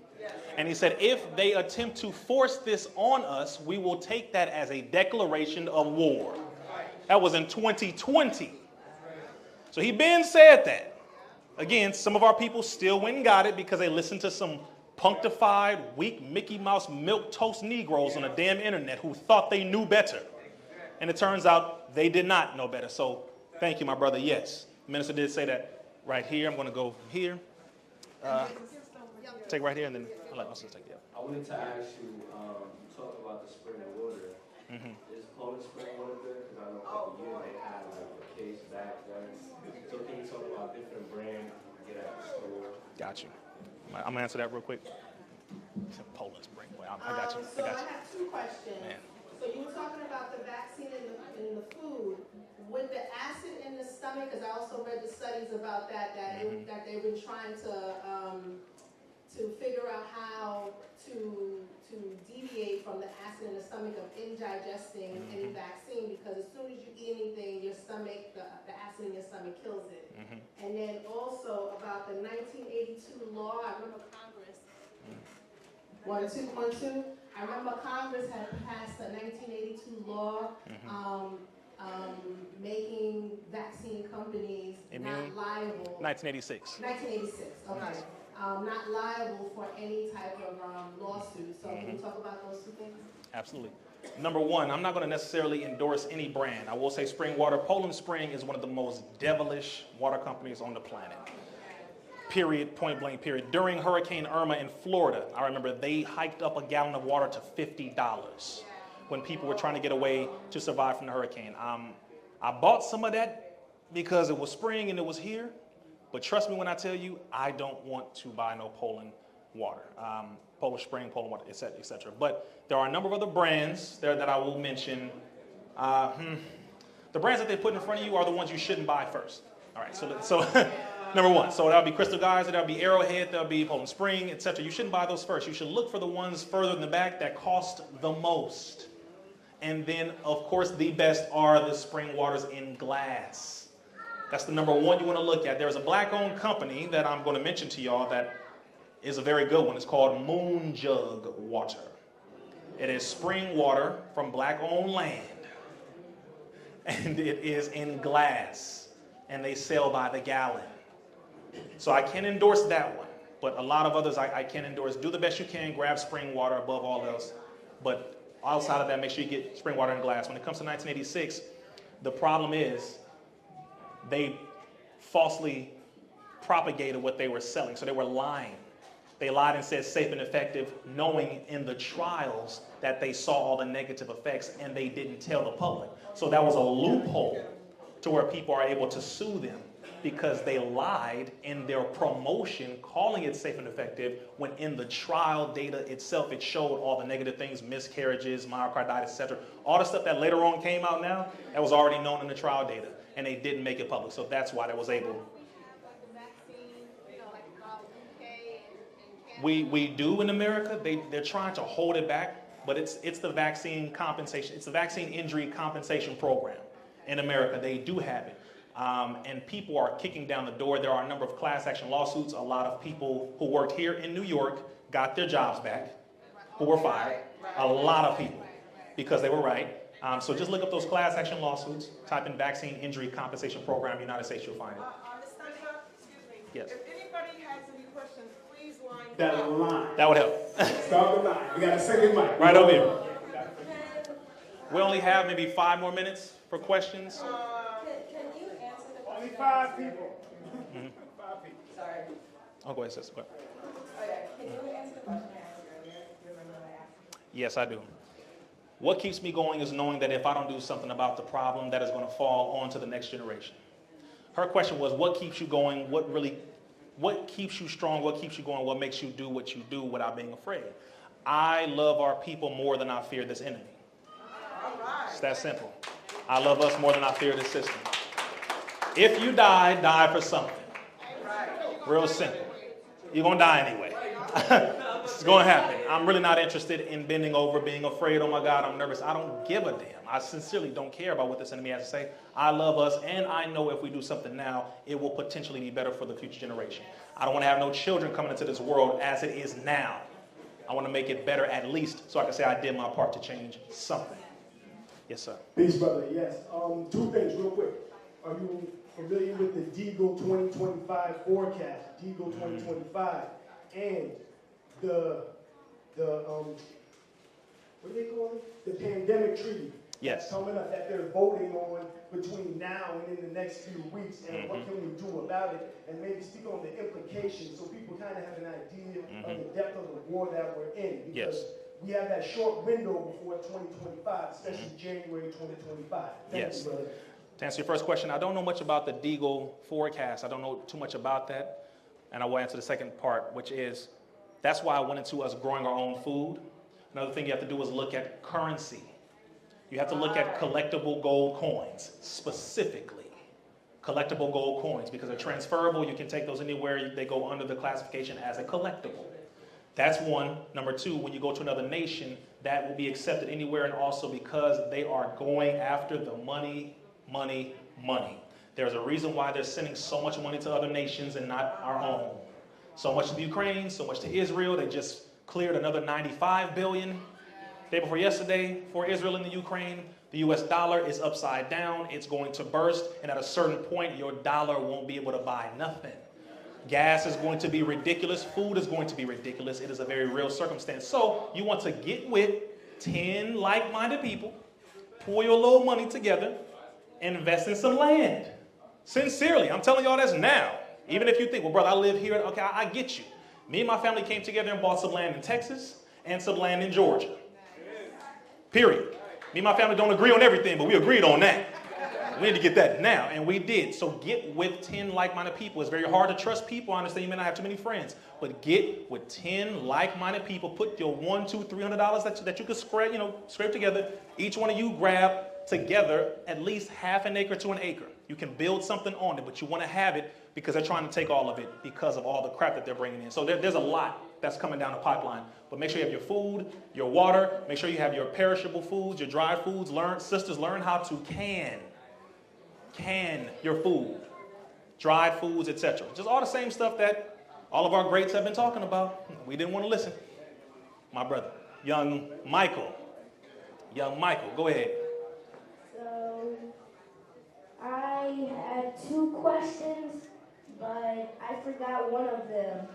And he said, if they attempt to force this on us, we will take that as a declaration of war. That was in 2020. So he been said that. Again, some of our people still went and got it because they listened to some punctified, weak Mickey Mouse milquetoast Negroes on the damn internet who thought they knew better. And it turns out they did not know better. So thank you, my brother. Yes, the minister did say that right here. I'm going to go here. take right here, and then I'll let my sister take it. I wanted to ask you, talk about the spring water. Is Poland spring water good? Because I know for a year they had like a case back then. So can you talk about different brands you can get at the store? Got you. I'm gonna answer that real quick. Poland spring. Well, I got you. So I have two questions. Man. So you were talking about the vaccine in the food. With the acid in the stomach, because I also read the studies about that, that they've been trying to figure out how to deviate from the acid in the stomach of indigesting any vaccine, because as soon as you eat anything, your stomach, the acid in your stomach kills it. And then also about the 1982 law, I remember Congress, 1-2. I remember Congress had passed a 1982 law making vaccine companies not liable. 1986. 1986, okay. Not liable for any type of lawsuit. So can you talk about those two things? Absolutely. Number one, I'm not going to necessarily endorse any brand. I will say spring water. Poland Spring is one of the most devilish water companies on the planet. Period, point blank, period. During Hurricane Irma in Florida, I remember they hiked up a gallon of water to $50 when people were trying to get away to survive from the hurricane. I bought some of that because it was spring and it was here. But trust me when I tell you, I don't want to buy no Poland water. Polish Spring, Poland water, et cetera, et cetera. But there are a number of other brands there that I will mention. The brands that they put in front of you are the ones you shouldn't buy first. All right, so number one, so that'll be Crystal Geyser, that'll be Arrowhead, that'll be Poland Spring, et cetera. You shouldn't buy those first. You should look for the ones further in the back that cost the most. And then, of course, the best are the spring waters in glass. That's the number one you want to look at. There's a black-owned company that I'm going to mention to y'all that is a very good one. It's called Moon Jug Water. It is spring water from black-owned land. And it is in glass. And they sell by the gallon. So I can endorse that one. But a lot of others I can endorse. Do the best you can. Grab spring water above all else. But outside of that, make sure you get spring water in glass. When it comes to 1986, the problem is they falsely propagated what they were selling. So they were lying. They lied and said safe and effective, knowing in the trials that they saw all the negative effects and they didn't tell the public. So that was a loophole to where people are able to sue them because they lied in their promotion, calling it safe and effective, when in the trial data itself, it showed all the negative things, miscarriages, myocarditis, etc. All the stuff that later on came out now, that was already known in the trial data, and they didn't make it public. So that's why that was able. We do in America. They're trying to hold it back, but it's the vaccine compensation. It's the vaccine injury compensation program in America. They do have it. And people are kicking down the door. There are a number of class action lawsuits. A lot of people who worked here in New York got their jobs back, who were fired. A lot of people, because they were right. So just look up those class action lawsuits. Type in vaccine injury compensation program, United States, you'll find it. Excuse me. Yes. If anybody has any questions, please line That up. line. That would help. Start the line. We got a second mic. Right over here. We only have maybe 5 more minutes for questions. Can you answer the question? Only 5 people. 5 people. Sorry. Oh, go ahead, sister. Go ahead. Okay, can you answer the question I asked earlier? Do you remember what I asked? Yes, I do. What keeps me going is knowing that if I don't do something about the problem, that is going to fall on to the next generation. Her question was, what keeps you going? What keeps you strong? What keeps you going? What makes you do what you do without being afraid? I love our people more than I fear this enemy. It's that simple. I love us more than I fear this system. If you die, die for something. Real simple. You're going to die anyway. It's going to happen. I'm really not interested in bending over, being afraid, oh my God, I'm nervous. I don't give a damn. I sincerely don't care about what this enemy has to say. I love us, and I know if we do something now, it will potentially be better for the future generation. I don't want to have no children coming into this world as it is now. I want to make it better at least so I can say I did my part to change something. Yes, sir. Peace, brother. Yes. 2 things real quick. Are you familiar with the Deagle 2025 forecast? Deagle 2025 and the what do they call it? The pandemic treaty. Yes. coming up that they're voting on between now and in the next few weeks, and what can we do about it, and maybe speak on the implications so people kind of have an idea of the depth of the war that we're in, because we have that short window before 2025, especially January 2025. Thank you, brother. To answer your first question, I don't know much about the Deagle forecast. I don't know too much about that. And I will answer the second part, which is, that's why I went into us growing our own food. Another thing you have to do is look at currency. You have to look at collectible gold coins, specifically. Collectible gold coins, because they're transferable. You can take those anywhere. They go under the classification as a collectible. That's one. Number two, when you go to another nation, that will be accepted anywhere, and also because they are going after the money, money, money. There's a reason why they're sending so much money to other nations and not our own. So much to Ukraine, so much to Israel. They just cleared another $95 billion day before yesterday for Israel and the Ukraine. The US dollar is upside down. It's going to burst. And at a certain point, your dollar won't be able to buy nothing. Gas is going to be ridiculous. Food is going to be ridiculous. It is a very real circumstance. So you want to get with 10 like-minded people, pull your little money together, and invest in some land. Sincerely, I'm telling y'all this now. Even if you think, well, brother, I live here. Okay, I get you. Me and my family came together and bought some land in Texas and some land in Georgia. Period. Me and my family don't agree on everything, but we agreed on that. We need to get that now, and we did. So get with 10 like-minded people. It's very hard to trust people. I understand you may not have too many friends, but get with 10 like-minded people. Put your $100, $200, $300 that you could scrape together. Each one of you grab together at least half an acre to an acre. You can build something on it, but you want to have it because they're trying to take all of it because of all the crap that they're bringing in. So there's a lot that's coming down the pipeline. But make sure you have your food, your water. Make sure you have your perishable foods, your dried foods. Sisters, learn how to can your food, dried foods, etc. Just all the same stuff that all of our greats have been talking about. We didn't want to listen. My brother, young Michael, go ahead. So I had 2 questions, but I forgot one of them.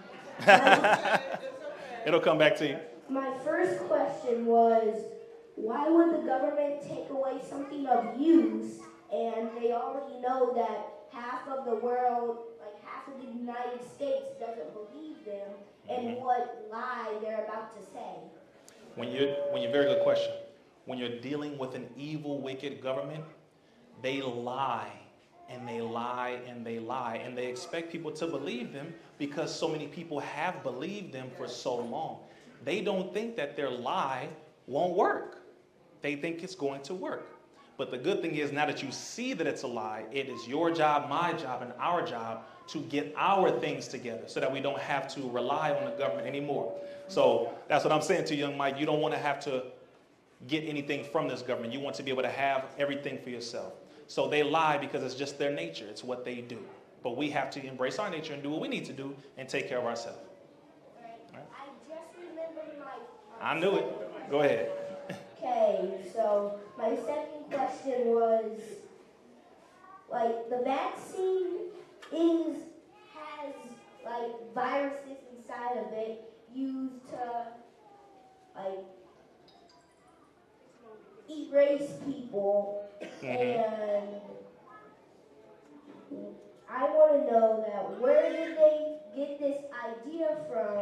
It'll come back to you. My first question was, why would the government take away something of use, and they already know that half of the world, like half of the United States, doesn't believe them and what lie they're about to say? Very good question. When you're dealing with an evil, wicked government, they lie and they lie and they lie, and they expect people to believe them because so many people have believed them for so long. They don't think that their lie won't work. They think it's going to work. But the good thing is, now that you see that it's a lie, it is your job, my job, and our job to get our things together so that we don't have to rely on the government anymore. So that's what I'm saying to you, young Mike. You don't want to have to get anything from this government. You want to be able to have everything for yourself. So they lie because it's just their nature. It's what they do. But we have to embrace our nature and do what we need to do and take care of ourselves. Right. I just remembered my... I knew it. Go ahead. Okay, so my second question was, like, the vaccine has like viruses inside of it used to like erase people, and I want to know that where did they get this idea from,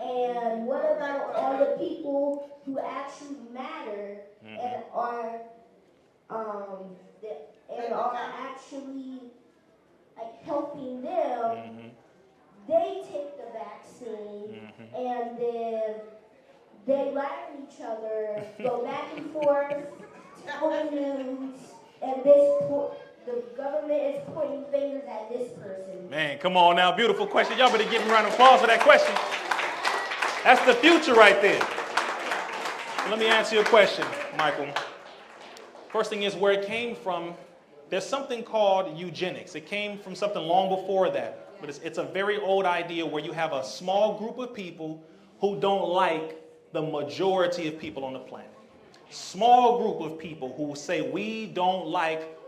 and what about all the people who actually matter and are actually like helping them? They take the vaccine and then they lie to each other, go back and forth, tell the news, and the government is pointing fingers at this person. Man, come on now. Beautiful question. Y'all better give me a round of applause for that question. That's the future right there. So let me answer your question, Michael. First thing is where it came from. There's something called eugenics. It came from something long before that. But it's a very old idea where you have a small group of people who don't like the majority of people on the planet. Small group of people who say we don't like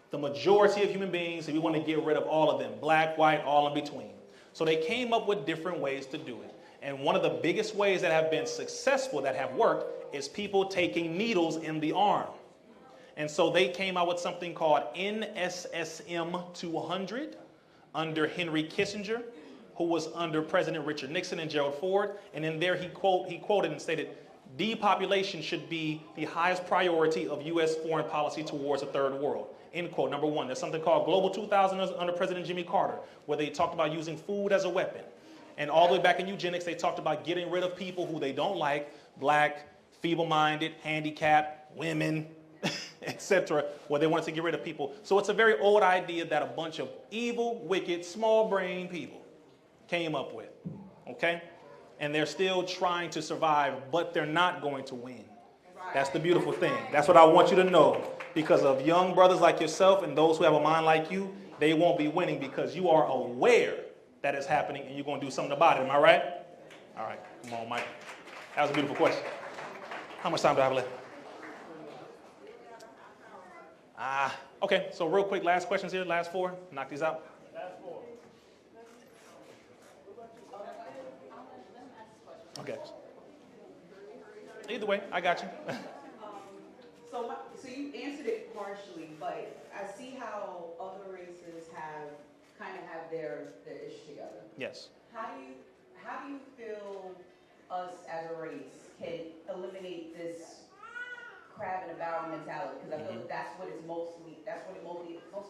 the majority of human beings and we want to get rid of all of them, black, white, all in between. So they came up with different ways to do it. And one of the biggest ways that have been successful, that have worked, is people taking needles in the arm. And so they came out with something called NSSM 200 under Henry Kissinger, who was under President Richard Nixon and Gerald Ford. And in there he quoted and stated, depopulation should be the highest priority of U.S. foreign policy towards the third world. End quote, number one. There's something called Global 2000 under President Jimmy Carter, where they talked about using food as a weapon. And all the way back in eugenics, they talked about getting rid of people who they don't like, black, feeble-minded, handicapped, women, etc., where they wanted to get rid of people. So it's a very old idea that a bunch of evil, wicked, small-brained people came up with, okay? And they're still trying to survive, but they're not going to win. That's the beautiful thing. That's what I want you to know. Because of young brothers like yourself and those who have a mind like you, they won't be winning because you are aware that it's happening and you're going to do something about it. Am I right? All right. Come on, Mike. That was a beautiful question. How much time do I have left? Okay. So real quick, last questions here. Last four. Knock these out. Last four. Okay. Either way, I got you. So you answered it partially, but I see how other races have their ish together. Yes. How do you feel us as a race can eliminate this crab in a barrel mentality? Because I feel like that's what it mostly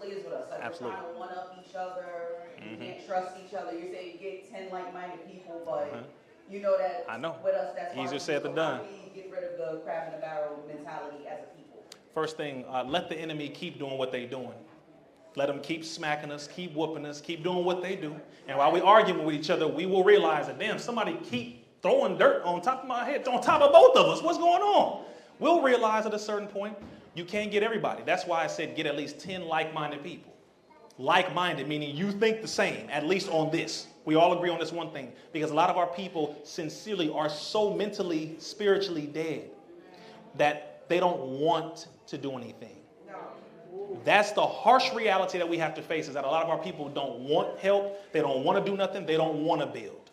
is with us. Like Absolutely. we're trying to one up each other. You can't trust each other. You're saying you get 10 like-minded people, but you know that with us that's easier hard. said than done. How do we get rid of the crab in a barrel mentality as a people? First thing, let the enemy keep doing what they're doing. Let them keep smacking us, keep whooping us, keep doing what they do. And while we're arguing with each other, we will realize that, damn, somebody keep throwing dirt on top of my head, on top of both of us. What's going on? We'll realize at a certain point, you can't get everybody. That's why I said get at least 10 like-minded people. Like-minded, meaning you think the same, at least on this. We all agree on this one thing. Because a lot of our people sincerely are so mentally, spiritually dead that they don't want to do anything. That's the harsh reality that we have to face, is that a lot of our people don't want help. They don't want to do nothing. They don't want to build.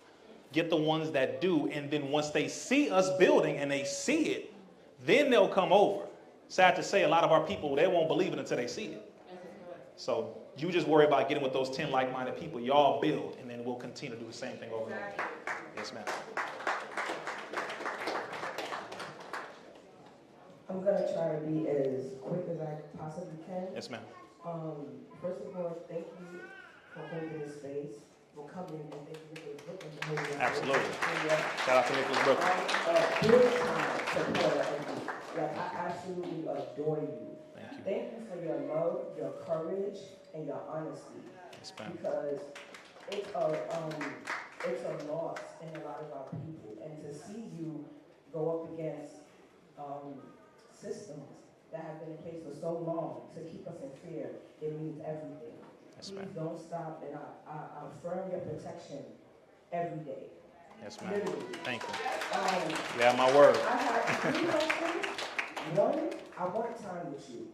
Get the ones that do. And then once they see us building and they see it, then they'll come over. Sad to say, a lot of our people, they won't believe it until they see it. So you just worry about getting with those 10 like-minded people. Y'all build, and then we'll continue to do the same thing over and over. Yes, ma'am. I'm going to try to be as quick as I possibly can. Yes, ma'am. First of all, thank you for holding this space, for coming, and thank you for Brooklyn for holding this space. Absolutely. Shout out to Nicholas Brooklyn. Big time supporter of you. Like, I absolutely adore you. Thank you. Thank you for your love, your courage, and your honesty. Yes, ma'am. Because it's a loss in a lot of our people. And to see you go up against systems that have been in place for so long to keep us in fear, it means everything. Yes, Please ma'am. don't stop, and I affirm your protection every day. Yes, ma'am. Literally. Thank you. Yeah, my word. I have 3 questions. One, I want time with you.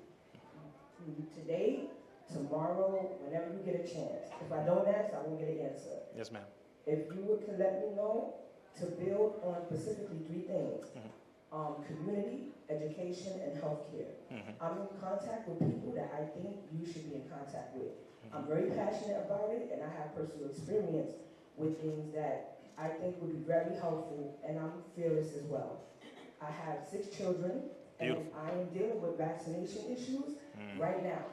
Today, tomorrow, whenever you get a chance. If I don't ask, I won't get an answer. Yes, ma'am. If you were to let me know to build on specifically 3 things. Community, education, and healthcare. I'm in contact with people that I think you should be in contact with. I'm very passionate about it, and I have personal experience with things that I think would be very helpful, and I'm fearless as well. I have 6 children, and I am dealing with vaccination issues right now.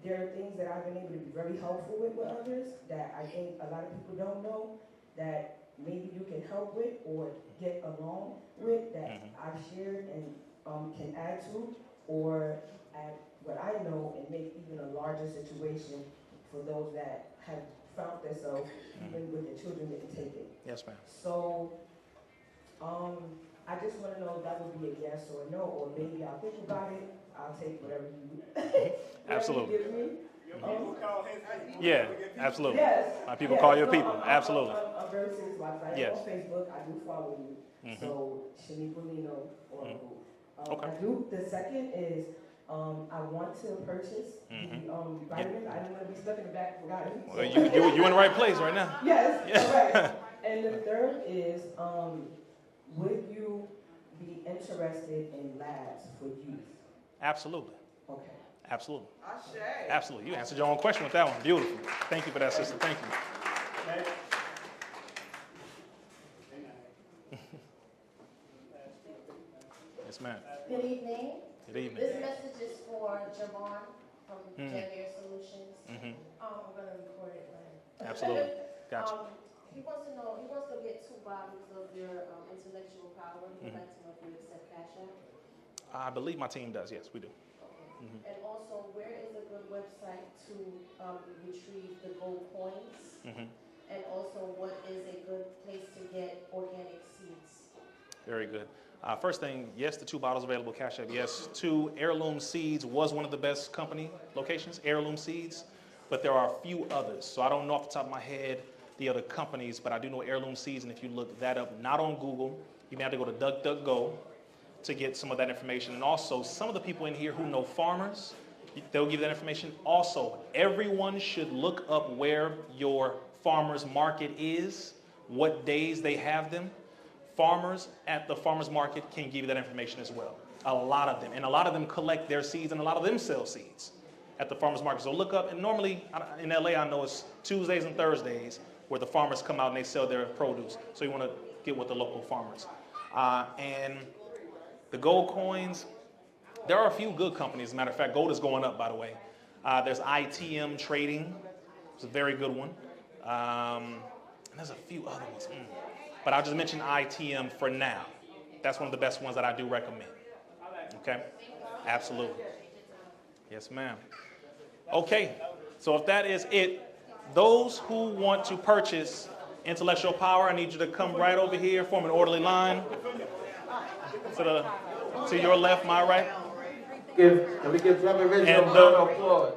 There are things that I've been able to be very helpful with others that I think a lot of people don't know that maybe you can help with or get along with that I've shared and can add to, or add what I know and make even a larger situation for those that have found themselves even with their children didn't take it. Yes, ma'am. So I just want to know if that would be a yes or a no, or maybe I'll think about it. I'll take whatever you Absolutely. give me. Yeah, absolutely. Yes. My people call your people. Absolutely. I'm very serious about that. Yes. On Facebook, I do follow you. So, Shanique Bolino, Oracle. Okay. I do. The second is, I want to purchase the vitamins. I didn't want to be stuck in the back and forgotten. Well, you in the right place right now. Yes, Yeah. correct. And the third is, would you be interested in labs for youth? Absolutely. Okay. Absolutely. Absolutely. You answered your own question with that one. Beautiful. Thank you for that, sister. Thank you. Yes, ma'am. Good evening. Good evening. This message is for Javon from Gender Solutions. I'm going to record it later. Absolutely. Gotcha. He wants to get 2 bottles of your intellectual power. He'd like to know if you accept Cash App. I believe my team does. Yes, we do. And also, where is a good website to retrieve the gold coins? And also, what is a good place to get organic seeds? Very good. First thing, yes, the 2 bottles available, Cash App, yes. 2, Heirloom Seeds was one of the best company locations, Heirloom Seeds, but there are a few others. So I don't know off the top of my head the other companies, but I do know Heirloom Seeds, and if you look that up, not on Google, you may have to go to DuckDuckGo to get some of that information. And also, some of the people in here who know farmers, they'll give that information. Also, everyone should look up where your farmer's market is, what days they have them. Farmers at the farmer's market can give you that information as well. A lot of them. And a lot of them collect their seeds, and a lot of them sell seeds at the farmer's market. So look up, and normally in LA, I know it's Tuesdays and Thursdays where the farmers come out and they sell their produce. So you want to get with the local farmers. And the gold coins, there are a few good companies. As a matter of fact, gold is going up, by the way. There's ITM Trading. It's a very good one. And there's a few other ones. But I'll just mention ITM for now. That's one of the best ones that I do recommend. Okay? Absolutely. Yes, ma'am. Okay. So if that is it, those who want to purchase intellectual power, I need you to come right over here, form an orderly line. To your left, my right. Let me give Brother Rizza a round of applause.